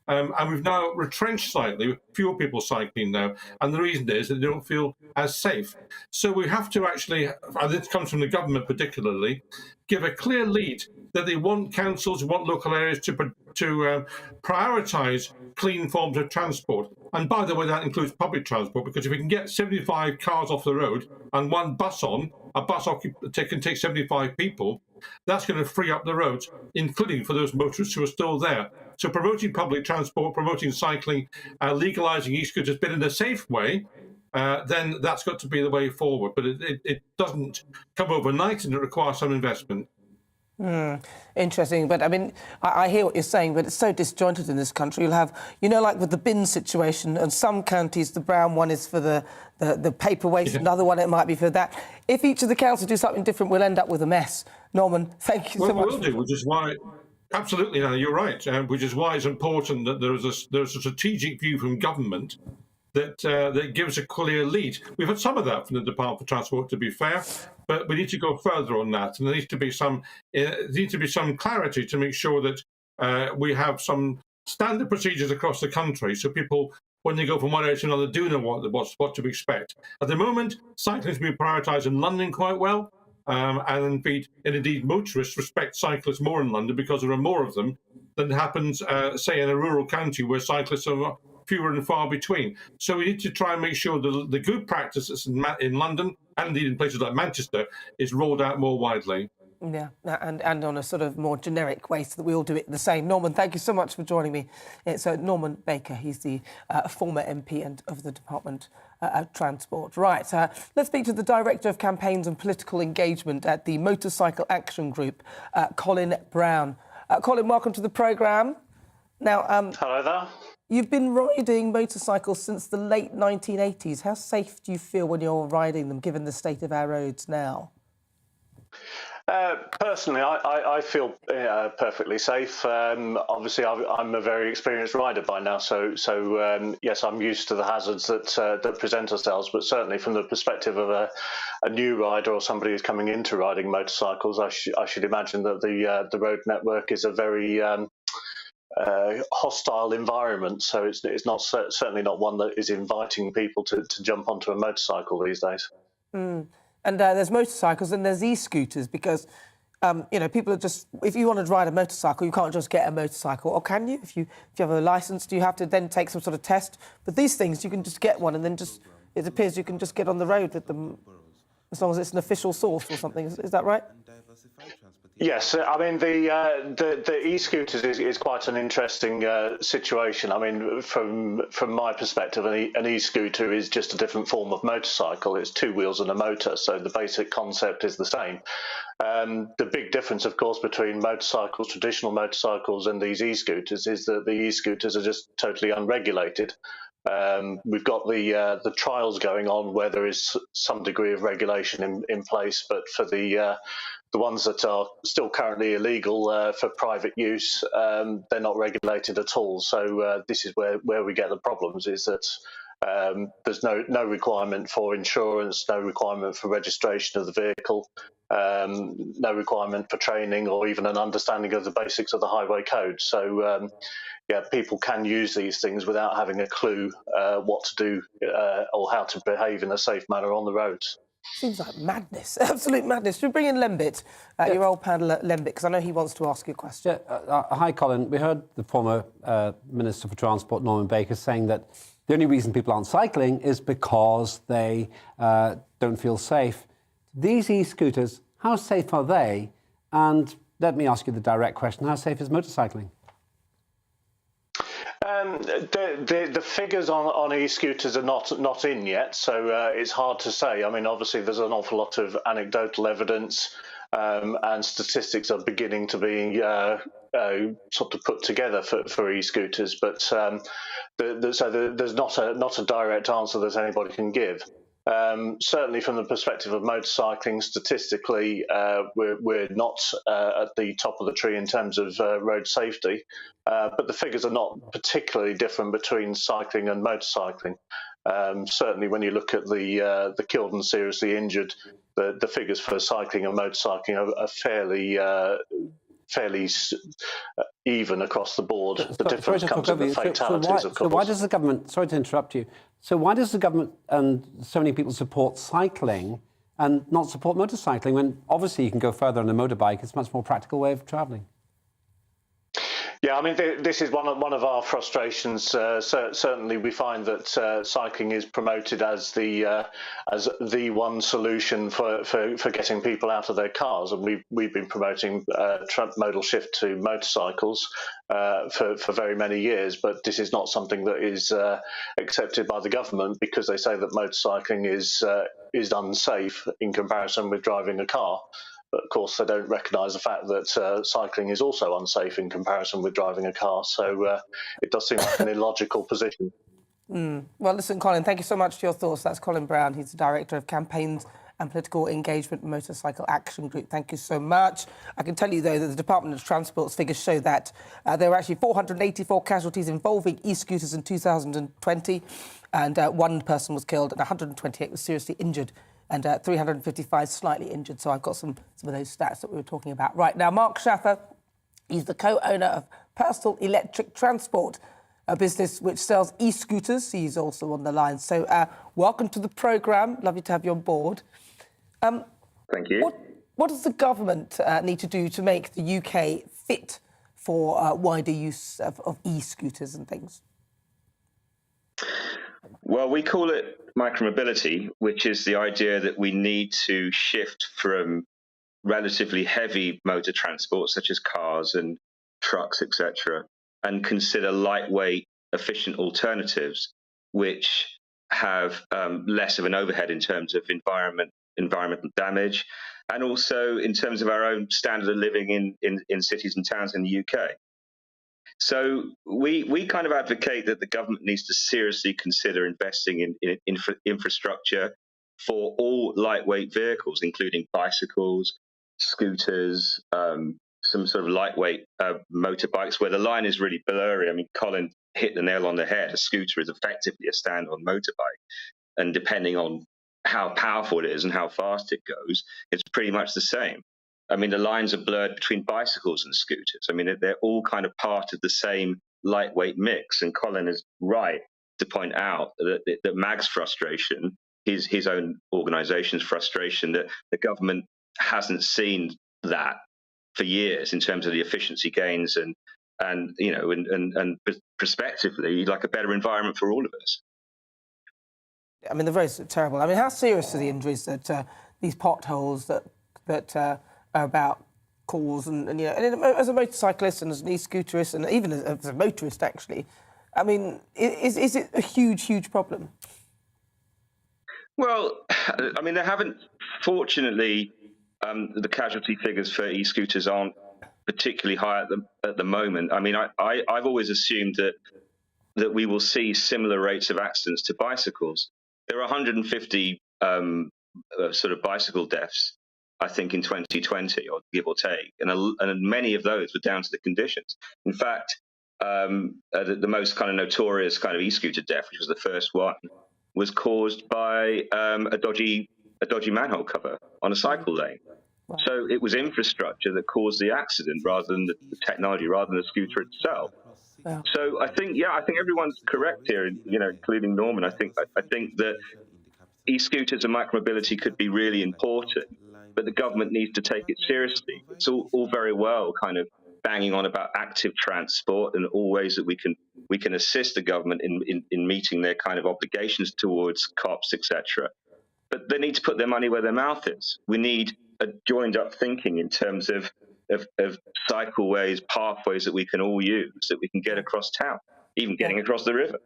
And we've now retrenched slightly, with fewer people cycling now. And the reason is that they don't feel as safe. So we have to actually, and this comes from the government particularly, give a clear lead that they want councils, want local areas to prioritise clean forms of transport. And by the way, that includes public transport, because if we can get 75 cars off the road and one bus on, a bus can take 75 people, that's going to free up the roads, including for those motorists who are still there. So promoting public transport, promoting cycling, legalising e-scooters, but in a safe way, then that's got to be the way forward. But it doesn't come overnight, and it requires some investment. Interesting, but I mean, I hear what you're saying, but it's so disjointed in this country. You'll have, you know, like with the bin situation, and some counties the brown one is for the paper waste, another one it might be for that. If each of the councils do something different, we'll end up with a mess. Norman, thank you so much. We'll do, which is why, absolutely, Anna, you're right, which is why it's important that there's a strategic view from government that gives a clear lead. We've had some of that from the Department for Transport, to be fair, but we need to go further on that, and there needs to be some clarity to make sure that we have some standard procedures across the country, so people, when they go from one area to another, do know what to expect. At the moment, cycling has been prioritised in London quite well, and indeed motorists respect cyclists more in London because there are more of them than happens, say, in a rural county where cyclists are fewer and far between. So we need to try and make sure that the good practices in London, and indeed in places like Manchester, is rolled out more widely. Yeah, and on a sort of more generic way, so that we all do it the same. Norman, thank you so much for joining me. It's Norman Baker. He's the former MP and of the Department of Transport. Right, let's speak to the Director of Campaigns and Political Engagement at the Motorcycle Action Group, Colin Brown. Colin, welcome to the programme. Now, hello there. You've been riding motorcycles since the late 1980s. How safe do you feel when you're riding them, given the state of our roads now? Personally, I feel perfectly safe. Obviously, I'm a very experienced rider by now, so yes, I'm used to the hazards that present ourselves. But certainly, from the perspective of a new rider or somebody who's coming into riding motorcycles, I should imagine that the road network is a very hostile environment. So it's not certainly not one that is inviting people to jump onto a motorcycle these days. And there's motorcycles and there's e-scooters, because, you know, people are just... If you want to ride a motorcycle, you can't just get a motorcycle, or can you? If you have a licence, do you have to then take some sort of test? But these things, you can just get one and then just... It appears you can just get on the road with them, as long as it's an official source or something. Is that right? Yes, I mean the e-scooters is quite an interesting situation. I mean, from my perspective, an e-scooter is just a different form of motorcycle. It's two wheels and a motor, so the basic concept is the same. The big difference, of course, between motorcycles, traditional motorcycles, and these e-scooters is that the e-scooters are just totally unregulated. We've got the trials going on where there is some degree of regulation in place, but for the ones that are still currently illegal for private use, they're not regulated at all. So this is where we get the problems, is that there's no requirement for insurance, no requirement for registration of the vehicle, no requirement for training or even an understanding of the basics of the highway code. So yeah, people can use these things without having a clue what to do or how to behave in a safe manner on the roads. Seems like madness, absolute madness. Should we bring in Lembit, your old paneler Lembit, because I know he wants to ask you a question. Hi, Colin. We heard the former Minister for Transport, Norman Baker, saying that the only reason people aren't cycling is because they don't feel safe. These e-scooters, how safe are they? And let me ask you the direct question, how safe is motorcycling? The figures on e-scooters are not in yet, so it's hard to say. I mean, obviously, there's an awful lot of anecdotal evidence, and statistics are beginning to be sort of put together for e-scooters, but so there's not a direct answer that anybody can give. Certainly from the perspective of motorcycling, statistically, we're not at the top of the tree in terms of road safety, but the figures are not particularly different between cycling and motorcycling. Certainly when you look at the killed and seriously injured, the figures for cycling and motorcycling are fairly fairly even across the board. The difference comes in the fatalities, of course. So why does the government, sorry to interrupt you, so why does the government and so many people support cycling and not support motorcycling when obviously you can go further on a motorbike? It's a much more practical way of travelling. Yeah, I mean, this is one of our frustrations. Certainly, we find that cycling is promoted as the one solution for getting people out of their cars, and we've been promoting modal shift to motorcycles for very many years. But this is not something that is accepted by the government because they say that motorcycling is unsafe in comparison with driving a car. But of course, they don't recognise the fact that cycling is also unsafe in comparison with driving a car. So it does seem like an illogical position. Well, listen, Colin, thank you so much for your thoughts. That's Colin Brown. He's the Director of Campaigns and Political Engagement Motorcycle Action Group. Thank you so much. I can tell you, though, that the Department of Transport's figures show that there were actually 484 casualties involving e-scooters in 2020, and one person was killed and 128 was seriously injured, and 355 slightly injured. So I've got some of those stats that we were talking about. Right now, Mark Schaffer, he's the co-owner of Personal Electric Transport, a business which sells e-scooters. He's also on the line. So welcome to the programme. Lovely to have you on board. Thank you. What does the government need to do to make the UK fit for wider use of e-scooters and things? Well, we call it micromobility, which is the idea that we need to shift from relatively heavy motor transport, such as cars and trucks, etc., and consider lightweight, efficient alternatives, which have less of an overhead in terms of environmental damage, and also in terms of our own standard of living in cities and towns in the UK. So we kind of advocate that the government needs to seriously consider investing in infrastructure for all lightweight vehicles, including bicycles, scooters, some sort of lightweight motorbikes, where the line is really blurry. I mean, Colin hit the nail on the head. A scooter is effectively a stand-on motorbike, and depending on how powerful it is and how fast it goes, it's pretty much the same. I mean, the lines are blurred between bicycles and scooters. I mean, they're all kind of part of the same lightweight mix. And Colin is right to point out that MAG's frustration, his own organisation's frustration, that the government hasn't seen that for years in terms of the efficiency gains and prospectively, like a better environment for all of us. I mean, they're very terrible. I mean, how serious are the injuries that these potholes that are about cause? And as a motorcyclist and as an e-scooterist and even as a motorist, actually, I mean, is it a huge problem? Well, I mean, there haven't, fortunately, the casualty figures for e-scooters aren't particularly high at the moment. I mean, I've always assumed that we will see similar rates of accidents to bicycles. There are 150 sort of bicycle deaths, I think, in 2020, or give or take, and many of those were down to the conditions. In fact, the most kind of notorious kind of e-scooter death, which was the first one, was caused by a dodgy manhole cover on a cycle lane. Wow. So it was infrastructure that caused the accident rather than the technology, rather than the scooter itself. Wow. So I think everyone's correct here, including Norman. I think that e-scooters and micromobility could be really important, but the government needs to take it seriously. It's all very well kind of banging on about active transport and all ways that we can assist the government in meeting their kind of obligations towards cops, etc. But they need to put their money where their mouth is. We need a joined-up thinking in terms of cycleways, pathways that we can all use, that we can get across town, even getting across the river.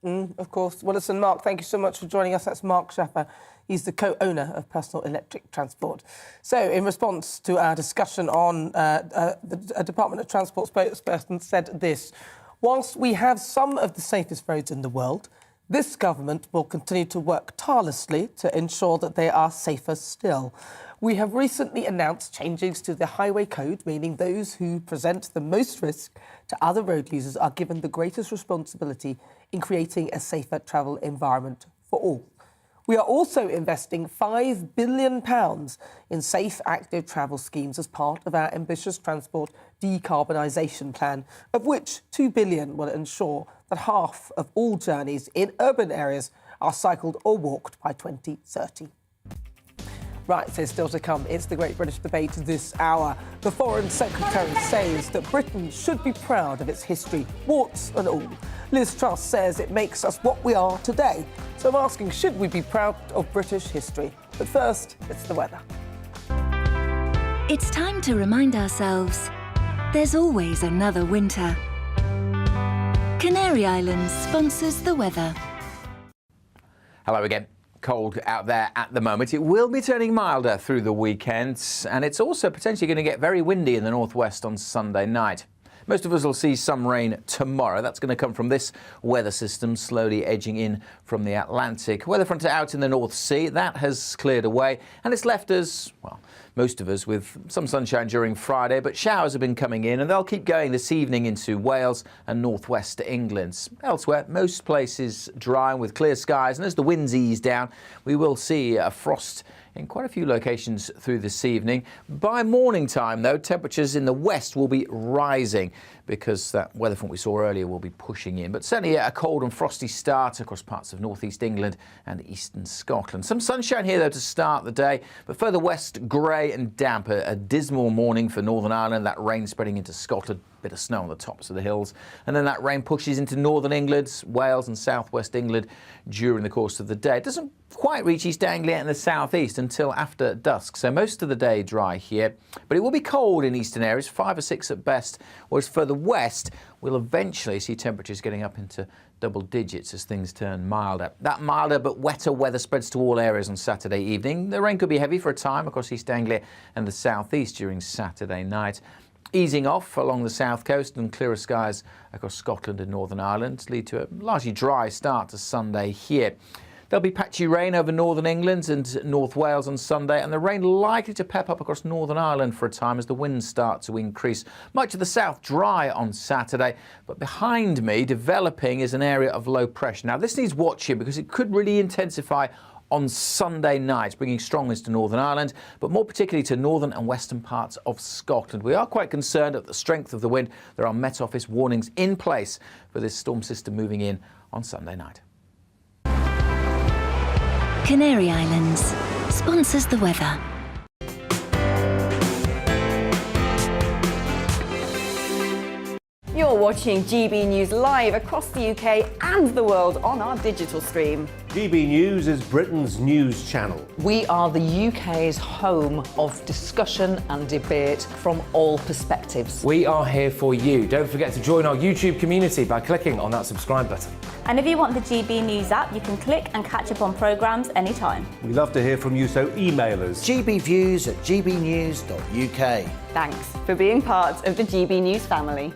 Of course. Well, listen, Mark, thank you so much for joining us. That's Mark Schaffer. He's the co-owner of Personal Electric Transport. So, in response to our discussion on the Department of Transport spokesperson said this: whilst we have some of the safest roads in the world, this government will continue to work tirelessly to ensure that they are safer still. We have recently announced changes to the highway code, meaning those who present the most risk to other road users are given the greatest responsibility in creating a safer travel environment for all. We are also investing £5 billion in safe, active travel schemes as part of our ambitious transport decarbonisation plan, of which £2 billion will ensure that half of all journeys in urban areas are cycled or walked by 2030. Right, so still to come, it's the Great British Debate this hour. The Foreign Secretary says that Britain should be proud of its history, warts and all. Liz Truss says it makes us what we are today. So I'm asking, should we be proud of British history? But first, it's the weather. It's time to remind ourselves there's always another winter. Canary Islands sponsors the weather. Hello again. Cold out there at the moment. It will be turning milder through the weekend, and it's also potentially going to get very windy in the northwest on Sunday night. Most of us will see some rain tomorrow. That's going to come from this weather system slowly edging in from the Atlantic. Weather front out in the North Sea, that has cleared away, and it's left us, well, most of us with some sunshine during Friday, but showers have been coming in and they'll keep going this evening into Wales and northwest England. Elsewhere, most places dry with clear skies, and as the winds ease down, we will see a frost in quite a few locations through this evening. By morning time, though, temperatures in the west will be rising because that weather front we saw earlier will be pushing in. But certainly a cold and frosty start across parts of northeast England and eastern Scotland. Some sunshine here, though, to start the day, but further west, grey and damp. A dismal morning for Northern Ireland, that rain spreading into Scotland. Bit of snow on the tops of the hills, and then that rain pushes into northern England, Wales and southwest England during the course of the day. It doesn't quite reach East Anglia and the southeast until after dusk, so most of the day dry here, but it will be cold in eastern areas, 5 or 6 at best, whereas further west we'll eventually see temperatures getting up into double digits as things turn milder. That milder but wetter weather spreads to all areas on Saturday evening. The rain could be heavy for a time across East Anglia and the southeast during Saturday night. Easing off along the south coast and clearer skies across Scotland and Northern Ireland lead to a largely dry start to Sunday here. There'll be patchy rain over northern England and North Wales on Sunday, and the rain likely to pep up across Northern Ireland for a time as the winds start to increase. Much of the south dry on Saturday, but behind me developing is an area of low pressure. Now this needs watching because it could really intensify on Sunday night, bringing strong winds to Northern Ireland, but more particularly to northern and western parts of Scotland. We are quite concerned at the strength of the wind. There are Met Office warnings in place for this storm system moving in on Sunday night. Canary Islands sponsors the weather. You're watching GB News live across the UK and the world on our digital stream. GB News is Britain's news channel. We are the UK's home of discussion and debate from all perspectives. We are here for you. Don't forget to join our YouTube community by clicking on that subscribe button. And if you want the GB News app, you can click and catch up on programmes anytime. We love to hear from you, so email us. gbviews@gbnews.uk. Thanks for being part of the GB News family.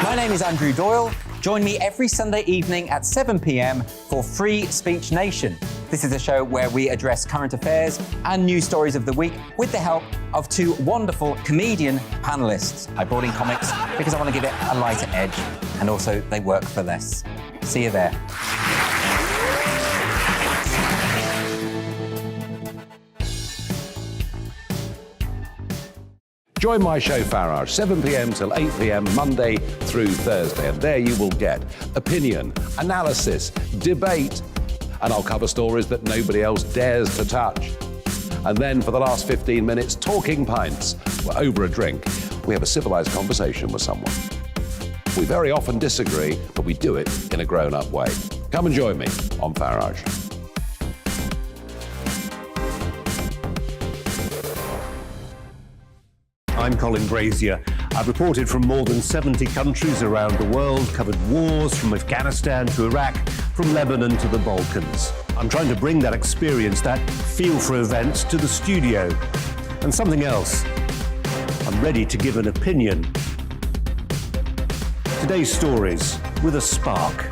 My name is Andrew Doyle. Join me every Sunday evening at 7 p.m. for Free Speech Nation. This is a show where we address current affairs and news stories of the week with the help of 2 wonderful comedian panellists. I brought in comics because I want to give it a lighter edge, and also they work for less. See you there. Join my show Farage, 7 p.m. till 8 p.m. Monday through Thursday, and there you will get opinion, analysis, debate, and I'll cover stories that nobody else dares to touch. And then for the last 15 minutes, talking pints. We're over a drink. We have a civilised conversation with someone. We very often disagree, but we do it in a grown-up way. Come and join me on Farage. I'm Colin Brazier. I've reported from more than 70 countries around the world, covered wars from Afghanistan to Iraq, from Lebanon to the Balkans. I'm trying to bring that experience, that feel for events, to the studio. And something else. I'm ready to give an opinion. Today's stories with a spark.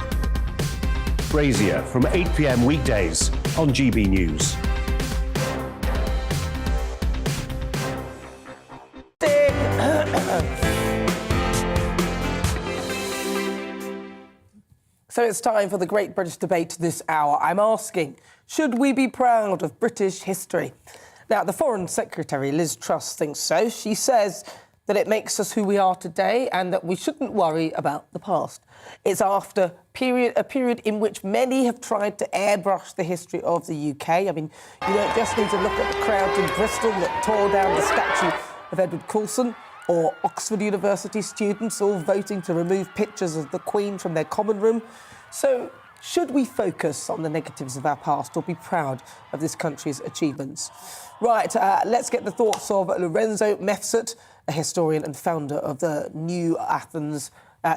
Brazier from 8 p.m. weekdays on GB News. So it's time for the Great British Debate this hour. I'm asking, should we be proud of British history? Now, the Foreign Secretary, Liz Truss, thinks so. She says that it makes us who we are today and that we shouldn't worry about the past. It's after a period in which many have tried to airbrush the history of the UK. I mean, you don't just need to look at the crowds in Bristol that tore down the statue of Edward Coulson, or Oxford University students all voting to remove pictures of the Queen from their common room. So, should we focus on the negatives of our past or be proud of this country's achievements? Right, let's get the thoughts of Lorenzo Mefsut, a historian and founder of the New Athens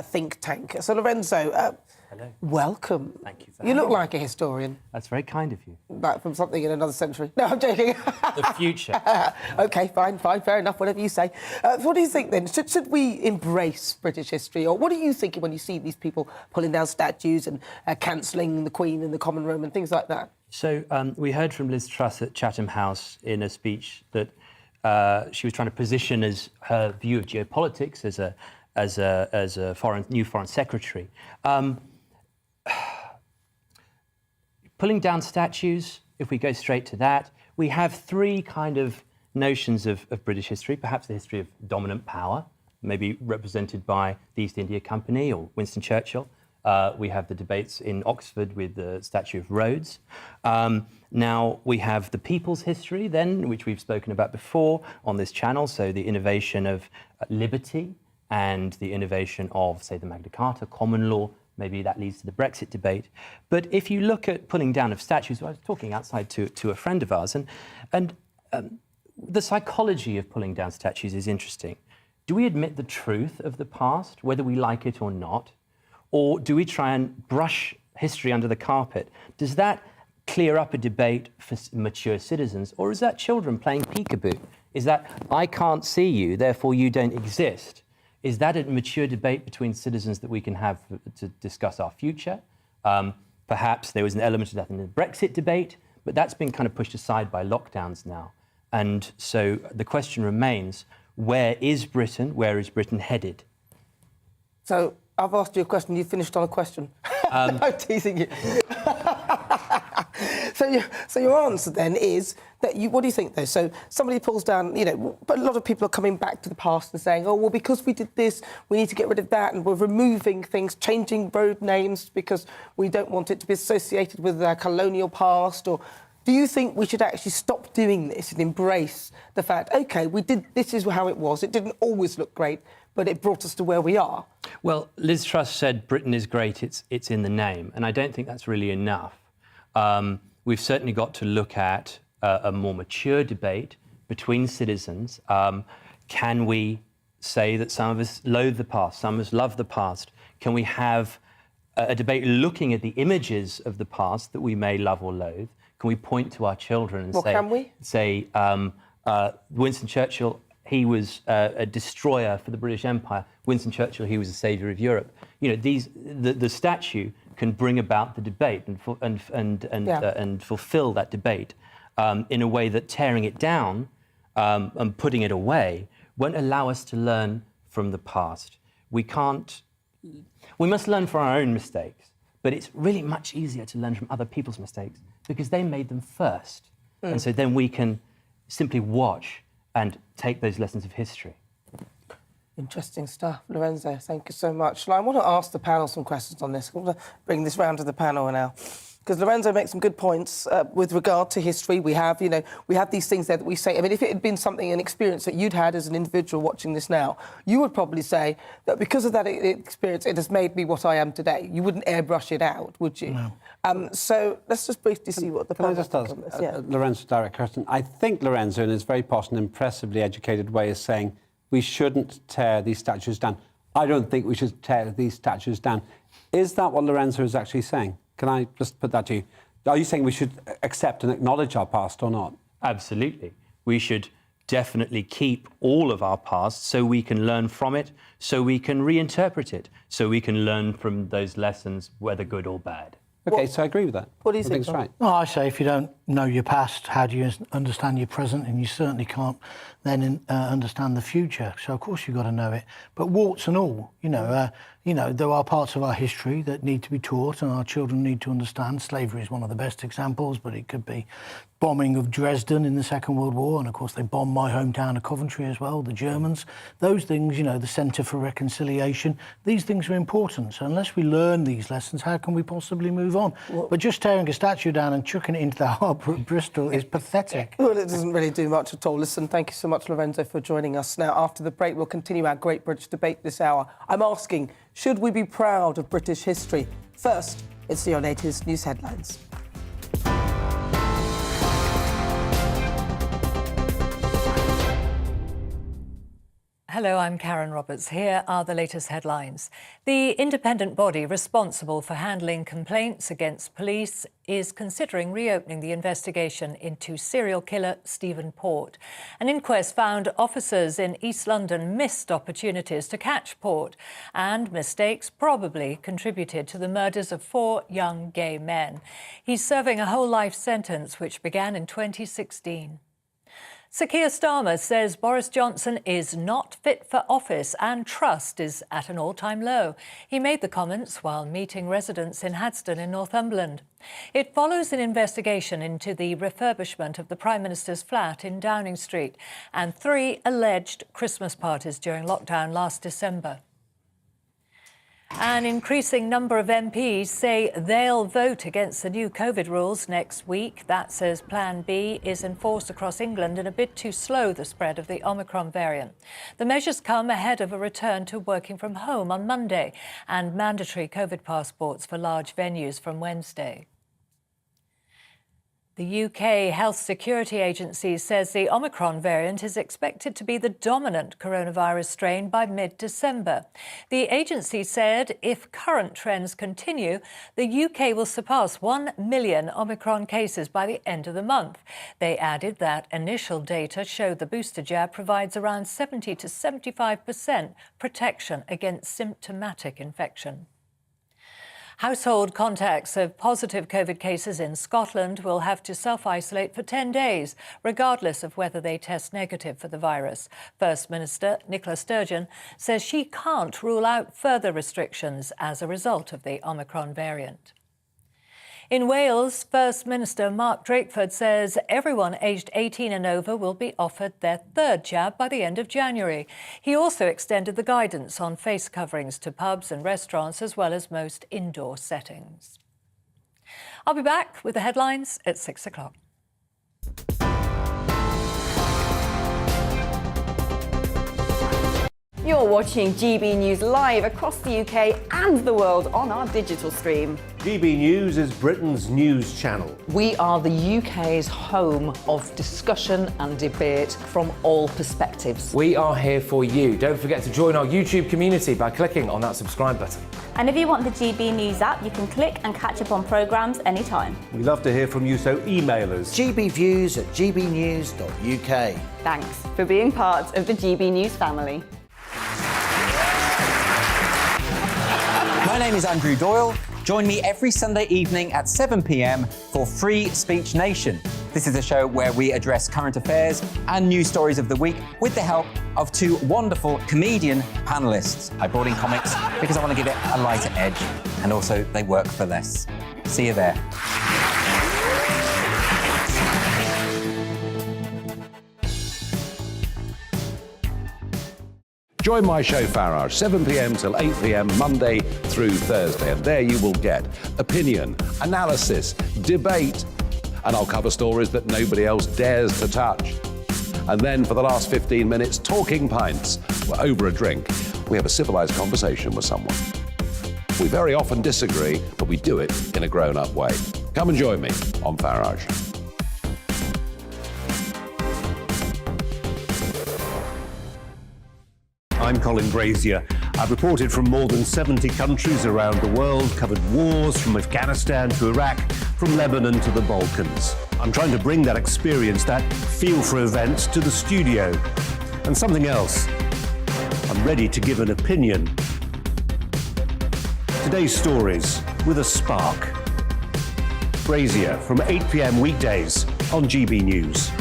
think tank. So, Lorenzo, hello. Welcome. Thank you. You look like a historian. That's very kind of you. Like from something in another century. No, I'm joking. The future. OK, fine, fair enough, whatever you say. What do you think, then? Should we embrace British history? Or what are you thinking when you see these people pulling down statues and cancelling the Queen in the Common Room and things like that? So we heard from Liz Truss at Chatham House in a speech that she was trying to position as her view of geopolitics as a new foreign secretary. Pulling down statues, if we go straight to that, we have three kind of notions of British history. Perhaps the history of dominant power, maybe represented by the East India Company or Winston Churchill. We have the debates in Oxford with the statue of Rhodes. Now we have the people's history then, which we've spoken about before on this channel. So the innovation of liberty and the innovation of, say, the Magna Carta, common law. Maybe that leads to the Brexit debate. But if you look at pulling down of statues, I was talking outside to a friend of ours, and the psychology of pulling down statues is interesting. Do we admit the truth of the past, whether we like it or not? Or do we try and brush history under the carpet? Does that clear up a debate for mature citizens? Or is that children playing peekaboo? Is that, I can't see you, therefore you don't exist? Is that a mature debate between citizens that we can have to discuss our future? Perhaps there was an element of that in the Brexit debate, but that's been kind of pushed aside by lockdowns now. And so the question remains, where is Britain? Where is Britain headed? So I've asked you a question, you finished on a question. I'm teasing you. So your answer then is that what do you think though? So somebody pulls down, but a lot of people are coming back to the past and saying, oh, well, because we did this, we need to get rid of that, and we're removing things, changing road names because we don't want it to be associated with our colonial past. Or do you think we should actually stop doing this and embrace the fact, OK, this is how it was, it didn't always look great, but it brought us to where we are? Well, Liz Truss said Britain is great, it's in the name, and I don't think that's really enough. We've certainly got to look at a more mature debate between citizens. Can we say that some of us loathe the past, some of us love the past? Can we have a debate looking at the images of the past that we may love or loathe? Can we point to our children and say Winston Churchill, he was a destroyer for the British Empire. Winston Churchill, he was a saviour of Europe. The statue can bring about the debate and fulfil that debate in a way that tearing it down and putting it away won't allow us to learn from the past. We must learn from our own mistakes, but it's really much easier to learn from other people's mistakes because they made them first. And so then we can simply watch and take those lessons of history. Interesting stuff. Lorenzo, thank you so much. I want to ask the panel some questions on this. I want to bring this round to the panel now. Because Lorenzo makes some good points with regard to history. We have these things there that we say. I mean, if it had been an experience that you'd had as an individual watching this now, you would probably say that because of that experience, it has made me what I am today. You wouldn't airbrush it out, would you? No. So let's just briefly see what the panel thinks on this. Lorenzo's direct question. I think Lorenzo, in his very posh and impressively educated way, is saying we shouldn't tear these statues down. I don't think we should tear these statues down. Is that what Lorenzo is actually saying? Can I just put that to you? Are you saying we should accept and acknowledge our past or not? Absolutely. We should definitely keep all of our past so we can learn from it, so we can reinterpret it, so we can learn from those lessons, whether good or bad. OK, so I agree with that. What do you think? Right. Well, I say if you don't know your past? How do you understand your present? And you certainly can't then understand the future. So of course you've got to know it. But warts and all, there are parts of our history that need to be taught, and our children need to understand. Slavery is one of the best examples, but it could be bombing of Dresden in the Second World War, and of course they bombed my hometown of Coventry as well, the Germans. Those things, the Centre for Reconciliation, these things are important. So unless we learn these lessons, how can we possibly move on? But just tearing a statue down and chucking it into the harbour at Bristol is pathetic. Well, it doesn't really do much at all. Listen, thank you so much, Lorenzo, for joining us. Now, after the break, we'll continue our Great British Debate this hour. I'm asking, should we be proud of British history? First, it's your latest news headlines. Hello, I'm Karen Roberts. Here are the latest headlines. The independent body responsible for handling complaints against police is considering reopening the investigation into serial killer Stephen Port. An inquest found officers in East London missed opportunities to catch Port, and mistakes probably contributed to the murders of 4 young gay men. He's serving a whole life sentence which began in 2016. Sir Keir Starmer says Boris Johnson is not fit for office and trust is at an all-time low. He made the comments while meeting residents in Hadston in Northumberland. It follows an investigation into the refurbishment of the Prime Minister's flat in Downing Street and 3 alleged Christmas parties during lockdown last December. An increasing number of MPs say they'll vote against the new COVID rules next week. That says Plan B is enforced across England in a bid to slow the spread of the Omicron variant. The measures come ahead of a return to working from home on Monday and mandatory COVID passports for large venues from Wednesday. The UK Health Security Agency says the Omicron variant is expected to be the dominant coronavirus strain by mid-December. The agency said if current trends continue, the UK will surpass 1 million Omicron cases by the end of the month. They added that initial data showed the booster jab provides around 70 to 75% protection against symptomatic infection. Household contacts of positive COVID cases in Scotland will have to self-isolate for 10 days, regardless of whether they test negative for the virus. First Minister Nicola Sturgeon says she can't rule out further restrictions as a result of the Omicron variant. In Wales, First Minister Mark Drakeford says everyone aged 18 and over will be offered their 3rd jab by the end of January. He also extended the guidance on face coverings to pubs and restaurants, as well as most indoor settings. I'll be back with the headlines at 6 o'clock. You're watching GB News live across the UK and the world on our digital stream. GB News is Britain's news channel. We are the UK's home of discussion and debate from all perspectives. We are here for you. Don't forget to join our YouTube community by clicking on that subscribe button. And if you want the GB News app, you can click and catch up on programmes anytime. We love to hear from you, so email us. gbviews@gbnews.uk. Thanks for being part of the GB News family. My name is Andrew Doyle. Join me every Sunday evening at 7 p.m. for Free Speech Nation. This is a show where we address current affairs and news stories of the week with the help of 2 wonderful comedian panellists. I brought in comics because I want to give it a lighter edge, and also they work for less. See you there. Join my show Farage, 7 p.m. till 8 p.m. Monday through Thursday. And there you will get opinion, analysis, debate, and I'll cover stories that nobody else dares to touch. And then for the last 15 minutes, talking pints. We're over a drink. We have a civilised conversation with someone. We very often disagree, but we do it in a grown-up way. Come and join me on Farage. I'm Colin Brazier. I've reported from more than 70 countries around the world, covered wars from Afghanistan to Iraq, from Lebanon to the Balkans. I'm trying to bring that experience, that feel for events, to the studio. And something else. I'm ready to give an opinion. Today's stories with a spark. Brazier from 8 p.m. weekdays on GB News.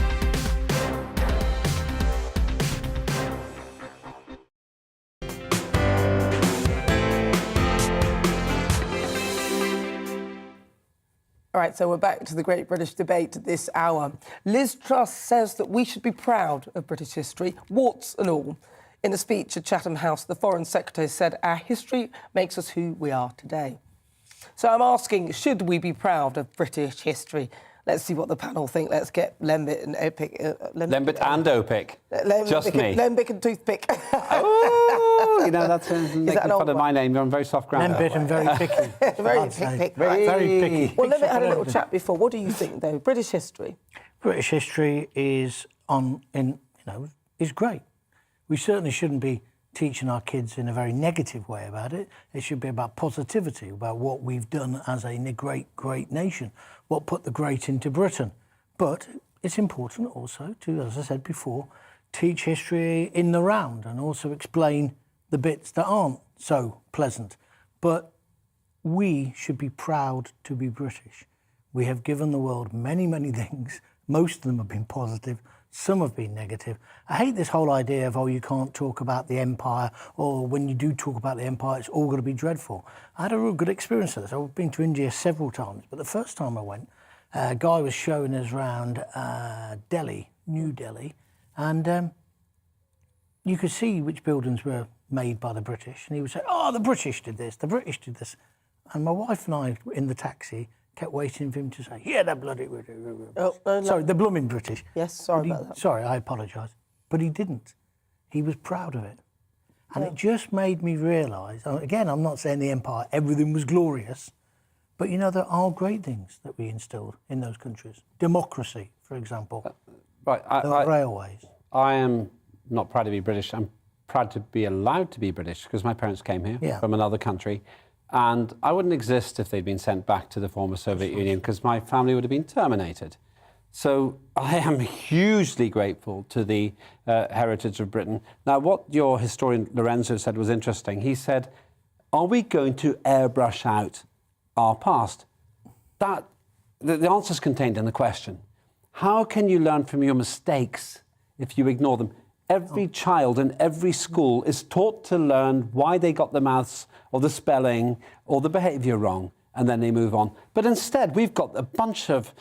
All right, so we're back to the Great British Debate this hour. Liz Truss says that we should be proud of British history, warts and all. In a speech at Chatham House, the Foreign Secretary said our history makes us who we are today. So I'm asking, should we be proud of British history? Let's see what the panel think. Let's get Lembit and Opic. Lembit and Opic. Just me. Lembic and Toothpick. Oh, you know, that's making fun of my name. You're on very soft ground. Lembit and very picky. Very picky. Very picky. Well, Lembit had a little chat before. What do you think, though? British history? British history is is great. We certainly shouldn't be teaching our kids in a very negative way about it. It should be about positivity, about what we've done as a great nation, what put the great into Britain. But it's important also to, as I said before, teach history in the round and also explain the bits that aren't so pleasant. But we should be proud to be British. We have given the world many, many things. Most of them have been positive. Some have been negative. I hate this whole idea of, you can't talk about the empire, or when you do talk about the empire, it's all going to be dreadful. I had a real good experience of this. I've been to India several times, but the first time I went, a guy was showing us around Delhi, New Delhi, and you could see which buildings were made by the British. And he would say, the British did this, the British did this. And my wife and I, in the taxi, kept waiting for him to say, the bloody British. Sorry, the blooming British. Yes, sorry about that. Sorry, I apologise. But he didn't. He was proud of it. And it just made me realise, again, I'm not saying the empire, everything was glorious, but, there are great things that we instilled in those countries. Democracy, for example. Right. Railways. I am not proud to be British. I'm proud to be allowed to be British because my parents came here from another country. And I wouldn't exist if they'd been sent back to the former Soviet Union because my family would have been terminated. So I am hugely grateful to the heritage of Britain. Now, what your historian Lorenzo said was interesting. He said, are we going to airbrush out our past? The answer is contained in the question. How can you learn from your mistakes if you ignore them? Every child in every school is taught to learn why they got the maths or the spelling or the behaviour wrong, and then they move on. But instead, we've got a bunch of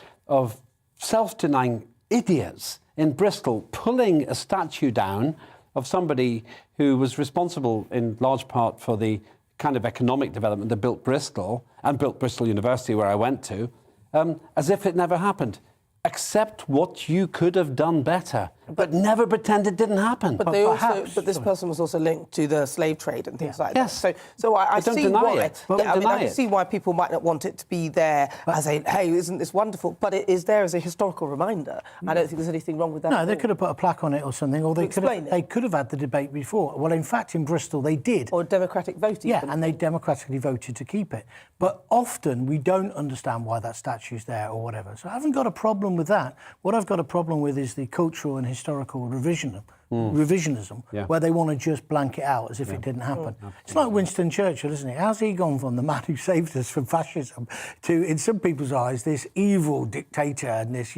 self-denying idiots in Bristol pulling a statue down of somebody who was responsible in large part for the kind of economic development that built Bristol and built Bristol University, where I went to, as if it never happened. Accept what you could have done better, but never pretend it didn't happen. But this person was also linked to the slave trade and things like that. So I see why. I see why people might not want it to be there as a, hey, isn't this wonderful? But it is there as a historical reminder. I don't think there's anything wrong with that. No, they could have put a plaque on it or something, or they could have had the debate before. Well, in fact, in Bristol they did. Or democratic vote. Yeah, and they democratically voted to keep it. But often we don't understand why that statue's there or whatever. So I haven't got a problem with that. What I've got a problem with is the cultural and historical revisionism, where they want to just blank it out as if it didn't happen. It's like Winston Churchill, isn't it? How's he gone from the man who saved us from fascism to, in some people's eyes, this evil dictator and this,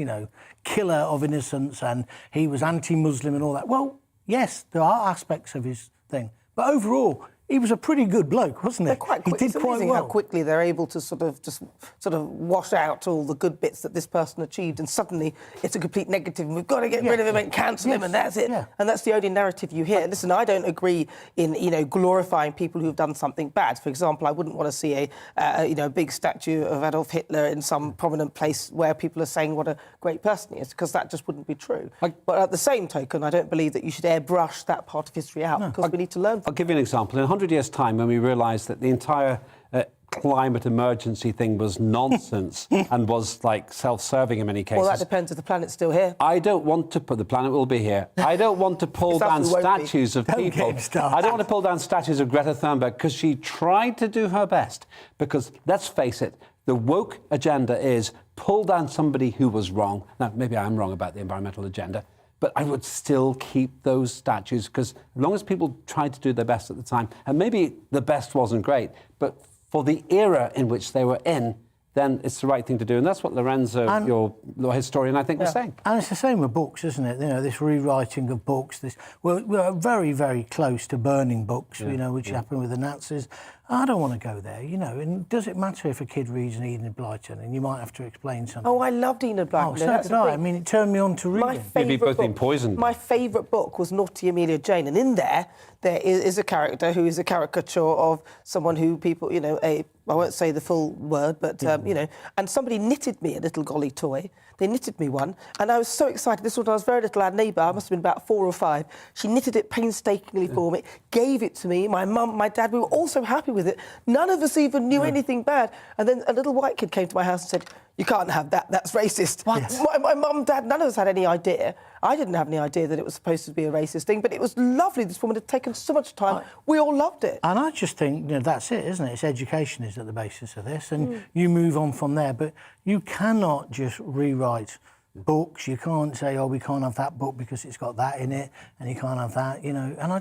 killer of innocence, and he was anti-Muslim and all that? Well, yes, there are aspects of his thing, but overall, he was a pretty good bloke, wasn't he? He did quite well. How quickly they're able to sort of wash out all the good bits that this person achieved, and suddenly it's a complete negative. And we've got to get rid of him and cancel him, and that's it. Yeah. And that's the only narrative you hear. Listen, I don't agree in glorifying people who've done something bad. For example, I wouldn't want to see a big statue of Adolf Hitler in some prominent place where people are saying what a great person he is, because that just wouldn't be true. But at the same token, I don't believe that you should airbrush that part of history out, because we need to learn from it. I'll give you an example. In 100 years' time, when we realised that the entire climate emergency thing was nonsense and was like self-serving in many cases. Well, that depends if the planet's still here. I don't want to put the planet will be here. I don't want to pull down statues of people. I don't want to pull down statues of Greta Thunberg because she tried to do her best. Because let's face it, the woke agenda is pull down somebody who was wrong. Now, maybe I'm wrong about the environmental agenda, but I would still keep those statues because as long as people tried to do their best at the time, and maybe the best wasn't great, but for the era in which they were in, then it's the right thing to do. And that's what Lorenzo, your historian, I think, was saying. And it's the same with books, isn't it? You know, this rewriting of books. We're very, very close to burning books, you know, which happened with the Nazis. I don't want to go there, you know. And does it matter if a kid reads an Enid Blyton and you might have to explain something? Oh, I loved Enid Blyton. Oh, so did I. I mean, it turned me on to reading. Maybe both been poisoned. My favourite book was Naughty Amelia Jane, and in there is a character who is a caricature of someone who people, you know, I won't say the full word, but, you know, and somebody knitted me a little golly toy. They knitted me one, and I was so excited. This was when I was very little. I had a neighbour, I must have been about 4 or 5. She knitted it painstakingly for me, gave it to me. My mum, my dad, we were all so happy with it. None of us even knew anything bad. And then a little white kid came to my house and said, "You can't have that, that's racist." What? Yes. My mum, dad, none of us had any idea. I didn't have any idea that it was supposed to be a racist thing, but it was lovely. This woman had taken so much time. We all loved it. And I just think, you know, that's it, isn't it? It's education is at the basis of this, and you move on from there. But you cannot just rewrite books. You can't say, "Oh, we can't have that book because it's got that in it, and you can't have that," you know. And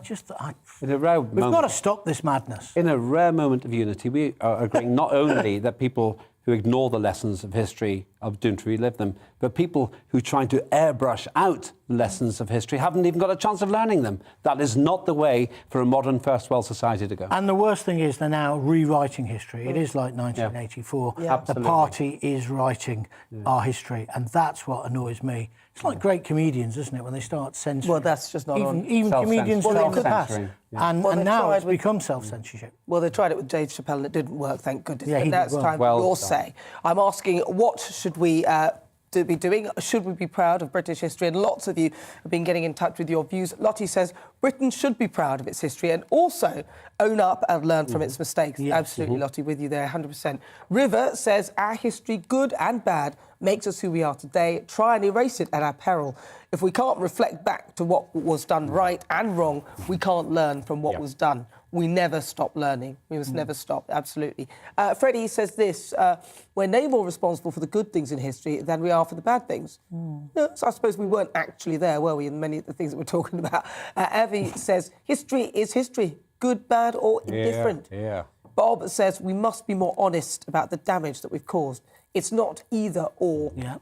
we've got to stop this madness. In a rare moment of unity, we are agreeing not only that people who ignore the lessons of history are doomed to relive them, but people who try to airbrush out lessons of history haven't even got a chance of learning them. That is not the way for a modern First World society to go. And the worst thing is they're now rewriting history. It is like 1984. Yeah. The party is writing our history, and that's what annoys me. It's like great comedians, isn't it, when they start censoring. Well, that's just not on. Even comedians self-censoring. And now it's become self-censorship. Well, they tried it with Dave Chappelle and it didn't work, thank goodness. Yeah, but now it's time for your say. I'm asking, what should we be doing? Should we be proud of British history? And lots of you have been getting in touch with your views. Lottie says Britain should be proud of its history and also own up and learn from its mistakes. Yes. Absolutely, Lottie, with you there, 100%. River says our history, good and bad, makes us who we are today. Try and erase it at our peril. If we can't reflect back to what was done right and wrong, we can't learn from what was done. We never stop learning. We must never stop, absolutely. Freddie says this, we're no more responsible for the good things in history than we are for the bad things. No, so I suppose we weren't actually there, were we, in many of the things that we're talking about. Avi says, history is history, good, bad or indifferent. Yeah. Bob says we must be more honest about the damage that we've caused. It's not either or. Yeah.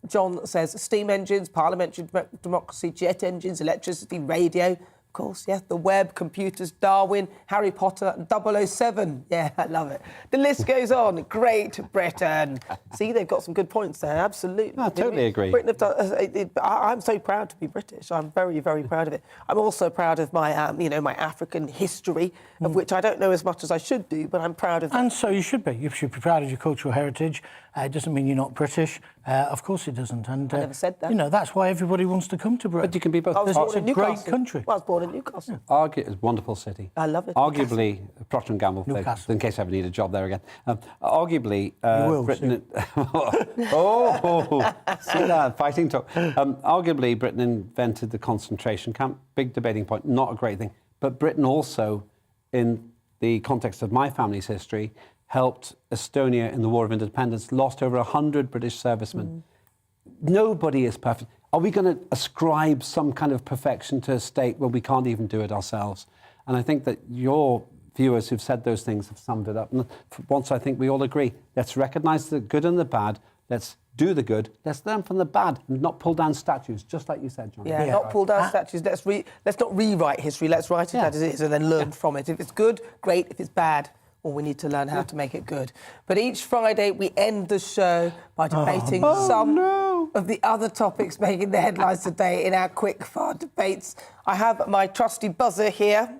John says steam engines, parliamentary democracy, jet engines, electricity, radio. Of course, yeah, the web, computers, Darwin, Harry Potter, 007. Yeah, I love it. The list goes on. Great Britain. See, they've got some good points there, absolutely. No, I totally agree. Britain have done, I'm so proud to be British. I'm very, very proud of it. I'm also proud of my, you know, my African history, of which I don't know as much as I should do, but I'm proud of that. And so you should be. You should be proud of your cultural heritage. It doesn't mean you're not British. Of course it doesn't. And I never said that. You know, that's why everybody wants to come to Britain. But you can be both. It's a great country. Well, I was born in Newcastle. It's a wonderful city. I love it. Arguably, Procter & Gamble, in case I ever need a job there again. Arguably, Britain... see that, fighting talk. Arguably, Britain invented the concentration camp. Big debating point, not a great thing. But Britain also, in the context of my family's history, helped Estonia in the War of Independence, lost over 100 British servicemen. Nobody is perfect. Are we going to ascribe some kind of perfection to a state where we can't even do it ourselves? And I think that your viewers who've said those things have summed it up. And once I think we all agree, let's recognise the good and the bad, let's do the good, let's learn from the bad and not pull down statues, just like you said, John. Yeah, not pull down statues. Let's not rewrite history, let's write it as it is and then learn from it. If it's good, great. If it's bad, well, we need to learn how to make it good. But each Friday, we end the show by debating some of the other topics making the headlines today in our quick-fire debates. I have my trusty buzzer here.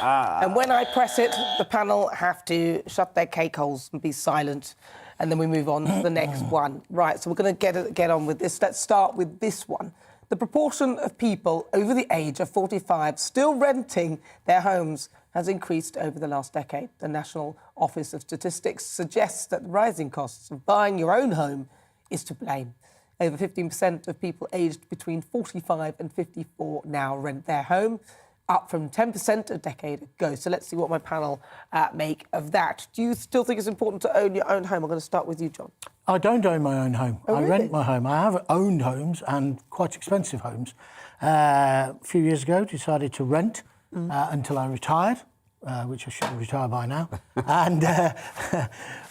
And when I press it, the panel have to shut their cake holes and be silent. And then we move on to the next one. Right, so we're going to get on with this. Let's start with this one. The proportion of people over the age of 45 still renting their homes has increased over the last decade. The National Office of Statistics suggests that the rising costs of buying your own home is to blame. Over 15% of people aged between 45 and 54 now rent their home, up from 10% a decade ago. So let's see what my panel make of that. Do you still think it's important to own your own home? I'm going to start with you, John. I don't own my own home. Oh, really? I rent my home. I have owned homes and quite expensive homes. A few years ago, decided to rent until I retired. which I should retire by now. And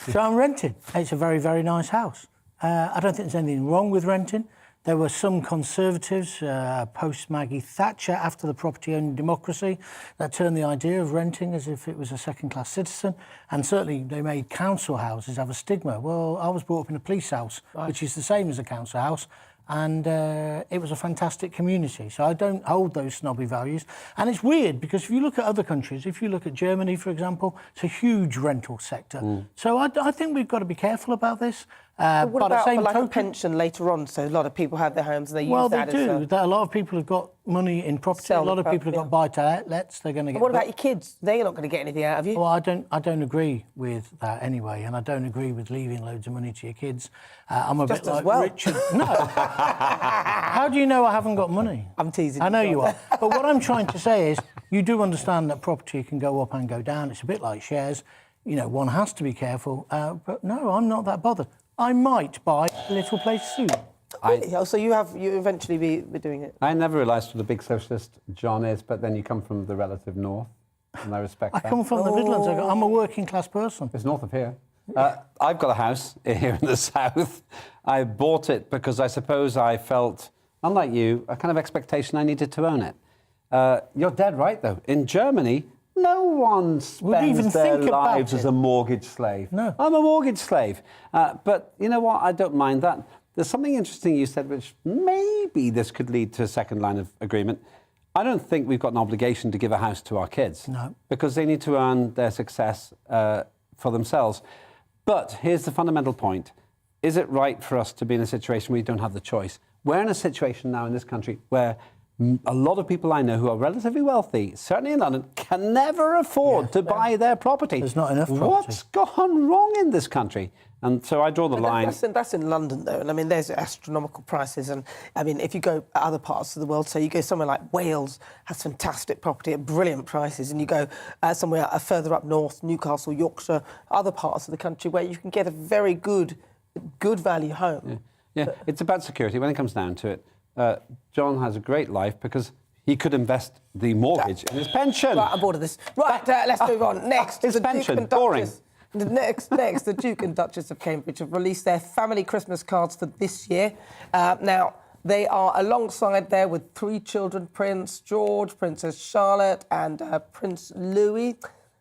so I'm renting. It's a very, very nice house. I don't think there's anything wrong with renting. There were some Conservatives, post-Maggie Thatcher, after the property-owning democracy, that turned the idea of renting as if it was a second-class citizen. And certainly they made council houses have a stigma. Well, I was brought up in a police house, which is the same as a council house. And it was a fantastic community. So I don't hold those snobby values. And it's weird because if you look at other countries, if you look at Germany, for example, it's a huge rental sector. So I think we've got to be careful about this. What about for like a pension later on? So a lot of people have their homes and they use that as Well, they do. A lot of people have got money in property. A lot of people have got buy-to-lets. They're going to get. What about your kids? They're not going to get anything out of you. Well, I don't agree with that anyway, and I don't agree with leaving loads of money to your kids. I'm a bit like Richard. No. How do you know I haven't got money? I'm teasing. I know you are. But what I'm trying to say is, you do understand that property can go up and go down. It's a bit like shares. You know, one has to be careful. But no, I'm not that bothered. I might buy a little place soon. So you eventually be doing it? I never realised what a big socialist John is, but then you come from the relative north, and I respect that. I come from the Midlands. I'm a working class person. It's north of here. I've got a house here in the south. I bought it because I suppose I felt, unlike you, a kind of expectation I needed to own it. You're dead right, though. In Germany, no one spends their lives as a mortgage slave. No. I'm a mortgage slave. But you know what? I don't mind that. There's something interesting you said, which maybe this could lead to a second line of agreement. I don't think we've got an obligation to give a house to our kids. No. Because they need to earn their success for themselves. But here's the fundamental point. Is it right for us to be in a situation where we don't have the choice? We're in a situation now in this country where a lot of people I know who are relatively wealthy, certainly in London, can never afford to buy their property. There's not enough property. What's gone wrong in this country? And so I draw the line. That's in London, though. And I mean, there's astronomical prices. And I mean, if you go other parts of the world, so you go somewhere like Wales, has fantastic property at brilliant prices. And you go somewhere further up north, Newcastle, Yorkshire, other parts of the country where you can get a very good value home. Yeah, it's about security when it comes down to it. John has a great life because he could invest the mortgage in his pension. Right, I'm bored of this. Right, let's move on. Next, his pension, boring. Next, the Duke and Duchess of Cambridge have released their family Christmas cards for this year. Now, they are alongside there with 3 children, Prince George, Princess Charlotte and Prince Louis.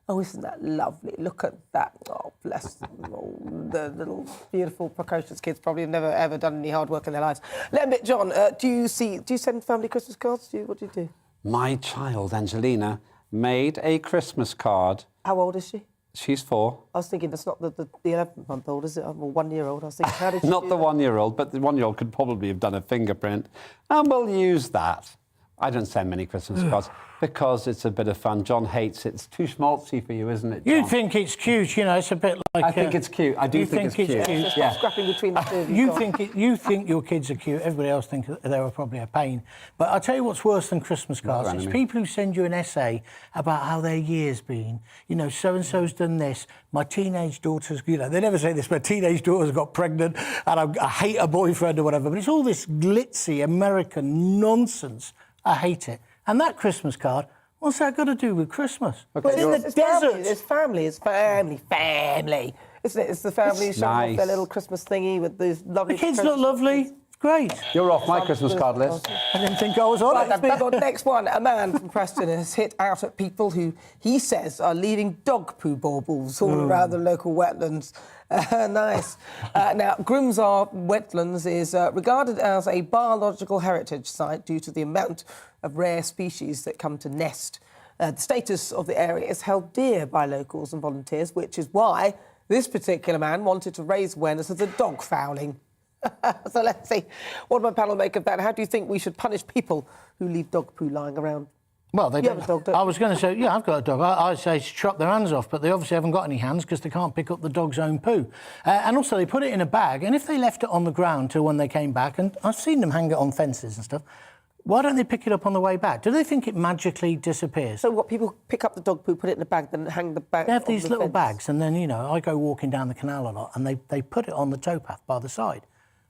Oh, isn't that lovely? Look at that. Oh, bless them. Oh, the little, beautiful, precocious kids probably have never, ever done any hard work in their lives. Let me, John, do you send family Christmas cards? What do you do? My child, Angelina, made a Christmas card. How old is she? She's 4. I was thinking that's not the 11-month-old, is it? I'm a 1-year-old. I was thinking, how did she Not the 1-year-old, but the 1-year-old could probably have done a fingerprint. And we'll use that. I don't send many Christmas cards because it's a bit of fun. John hates it. It's too schmaltzy for you, isn't it, John? You think it's cute, you know, it's a bit like... I think it's cute. I do think it's cute. Yeah. Scrapping between the two of you. You think your kids are cute. Everybody else thinks they were probably a pain. But I'll tell you what's worse than Christmas cards. It's people who send you an essay about how their year's been. You know, so-and-so's done this. My teenage daughter's... You know, they never say this, my teenage daughter's got pregnant and I hate a boyfriend or whatever. But it's all this glitzy American nonsense. I hate it. And that Christmas card, what's that got to do with Christmas? Okay, but in the desert... It's family. Isn't it? It's the family showing off their little Christmas thingy with these lovely... The kids look lovely. Great. You're off my Christmas card list. I didn't think I was on it. I've got next one. A man from Preston has hit out at people who he says are leaving dog poo baubles all around the local wetlands. Nice. Now, Grimsar Wetlands is regarded as a biological heritage site due to the amount of rare species that come to nest. The status of the area is held dear by locals and volunteers, which is why this particular man wanted to raise awareness of the dog fouling. So let's see. What do my panel make of that? How do you think we should punish people who leave dog poo lying around? Well, they have a dog, don't you? I was going to say, yeah, I've got a dog. I'd say chop their hands off, but they obviously haven't got any hands because they can't pick up the dog's own poo. And also, they put it in a bag, and if they left it on the ground till when they came back, and I've seen them hang it on fences and stuff, why don't they pick it up on the way back? Do they think it magically disappears? So what, people pick up the dog poo, put it in a bag, then hang the bag? They have these little bags, and then, you know, I go walking down the canal a lot, and they put it on the towpath by the side.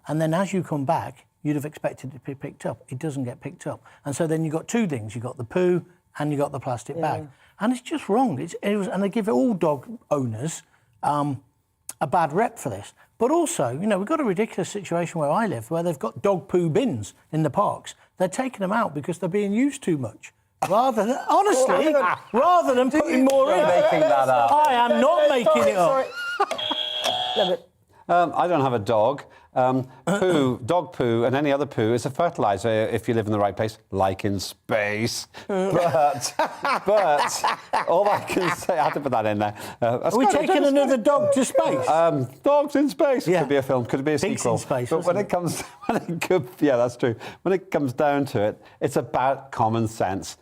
And then as you come back, you'd have expected it to be picked up. It doesn't get picked up. And so then you've got 2 things. You've got the poo and you've got the plastic bag. And it's just wrong. And they give all dog owners a bad rep for this. But also, you know, we've got a ridiculous situation where I live, where they've got dog poo bins in the parks. They're taking them out because they're being used too much. Rather than, honestly, rather than putting more in. You're making that up. I am not making it up. I don't have a dog. Poo, dog poo, and any other poo is a fertiliser if you live in the right place, like in space. But all I can say, I had to put that in there. Are we taking another dog to space? Dogs in space. Yeah. Could be a film, could be a Pigs sequel. in space, but when it comes, yeah, that's true. When it comes down to it, it's about common sense.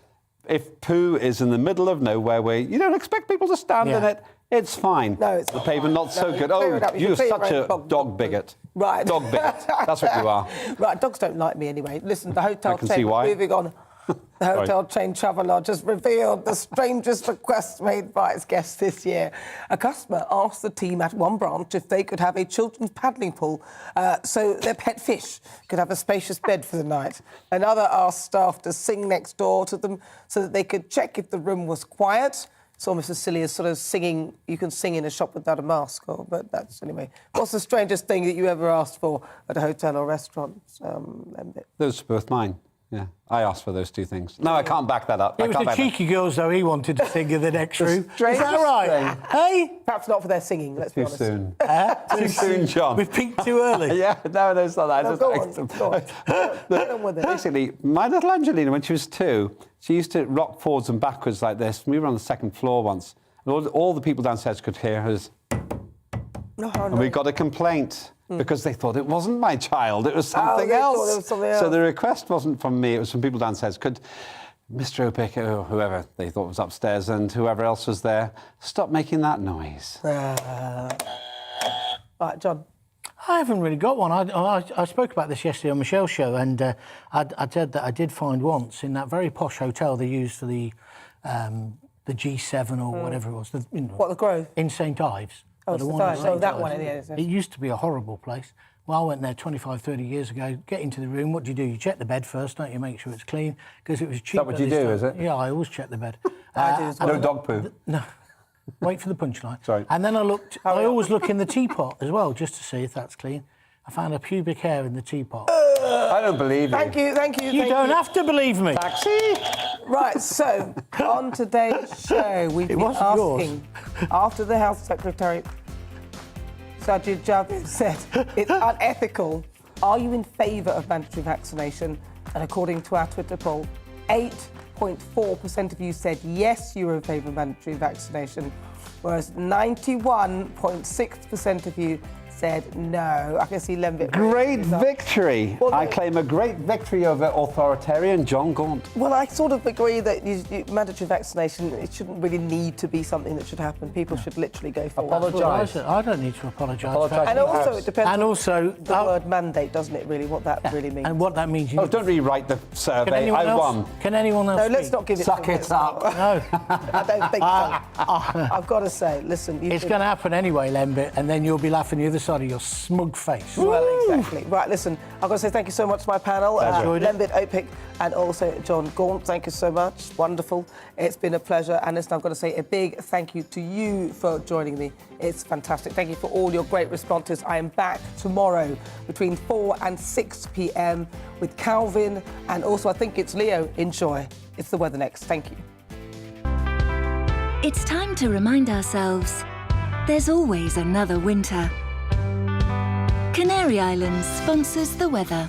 If poo is in the middle of nowhere where you don't expect people to stand in it, it's fine. No, it's the pavement not so good. clear it Oh, up. You you're can clear such your a own dog bigot. Right. Dog bigot. That's what you are. Right, dogs don't like me anyway. Listen, the hotel I can chain, see why. moving on. The hotel chain Travelodge has revealed the strangest requests made by its guests this year. A customer asked the team at one branch if they could have a children's paddling pool so their pet fish could have a spacious bed for the night. Another asked staff to sing next door to them so that they could check if the room was quiet. It's almost as silly as sort of singing. You can sing in a shop without a mask, but that's anyway. What's the strangest thing that you ever asked for at a hotel or restaurant? Those are both mine. Yeah, I asked for those two things. No, I can't back that up. It was the cheeky girls, though, he wanted to sing in the next room. Is that right? Hey? Perhaps not for their singing, let's be honest. Too soon. Too soon, John. We've peaked too early. Yeah, no, it's not that. No, go on. Get on with it. Basically, my little Angelina, when she was 2, she used to rock forwards and backwards like this. We were on the 2nd floor once. And all the people downstairs could hear her. And we got a complaint. Because they thought it wasn't my child, it was something else. Thought it was something else. So the request wasn't from me, it was from people downstairs. Could Mr. Opick, or whoever they thought was upstairs, and whoever else was there, stop making that noise? Right, John. I haven't really got one. I spoke about this yesterday on Michelle's show, and I said that I did find once in that very posh hotel they used for the G7 or whatever it was. The Grove? In St Ives. Oh, that one. Yeah, it used to be a horrible place. Well, I went there 25, 30 years ago. Get into the room. What do? You check the bed first, don't you? Make sure it's clean because it was cheap. Is that what you do? Is it? Yeah, I always check the bed. I do as well. No dog poo. No. Wait for the punchline. Sorry. And then I always look in the teapot as well, just to see if that's clean. I found a pubic hair in the teapot. I don't believe you. Thank you. You don't have to believe me. Taxi. Right, so on today's show, we've been asking, after the Health Secretary Sajid Javid said it's unethical, are you in favour of mandatory vaccination? And according to our Twitter poll, 8.4% of you said yes, you were in favour of mandatory vaccination, whereas 91.6% of you said no. I can see Lembit. Great victory. Well, I claim a great victory over authoritarian John Gaunt. Well, I sort of agree that mandatory vaccination, it shouldn't really need to be something that should happen. People should literally go for it. Apologise. I don't need to apologise. And also, it depends and also, on the word mandate, doesn't it, really, what that really means. And what that means. Oh, don't rewrite the survey. I won. Can anyone else No, speak? let's not give it Suck to it up. No. I don't think so. I've got to say, listen. It's going to happen anyway, Lembit, and then you'll be laughing the other side of your smug face. Well, exactly. Right, listen, I've got to say thank you so much to my panel. Lembit Opick and also John Gaunt, thank you so much. Wonderful. It's been a pleasure. And listen, I've got to say a big thank you to you for joining me. It's fantastic. Thank you for all your great responses. I am back tomorrow between 4 and 6 p.m. with Calvin and also I think it's Leo. Enjoy. It's the weather next. Thank you. It's time to remind ourselves there's always another winter. Canary Islands sponsors the weather.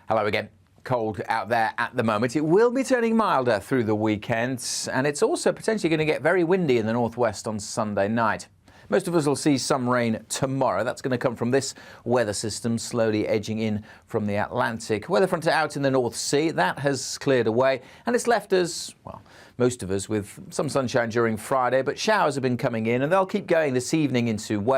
Hello again. Cold out there at the moment. It will be turning milder through the weekend, and it's also potentially going to get very windy in the northwest on Sunday night. Most of us will see some rain tomorrow. That's going to come from this weather system slowly edging in from the Atlantic. Weather front out in the North Sea. That has cleared away, and it's left us, well, most of us with some sunshine during Friday, but showers have been coming in, and they'll keep going this evening into Wales.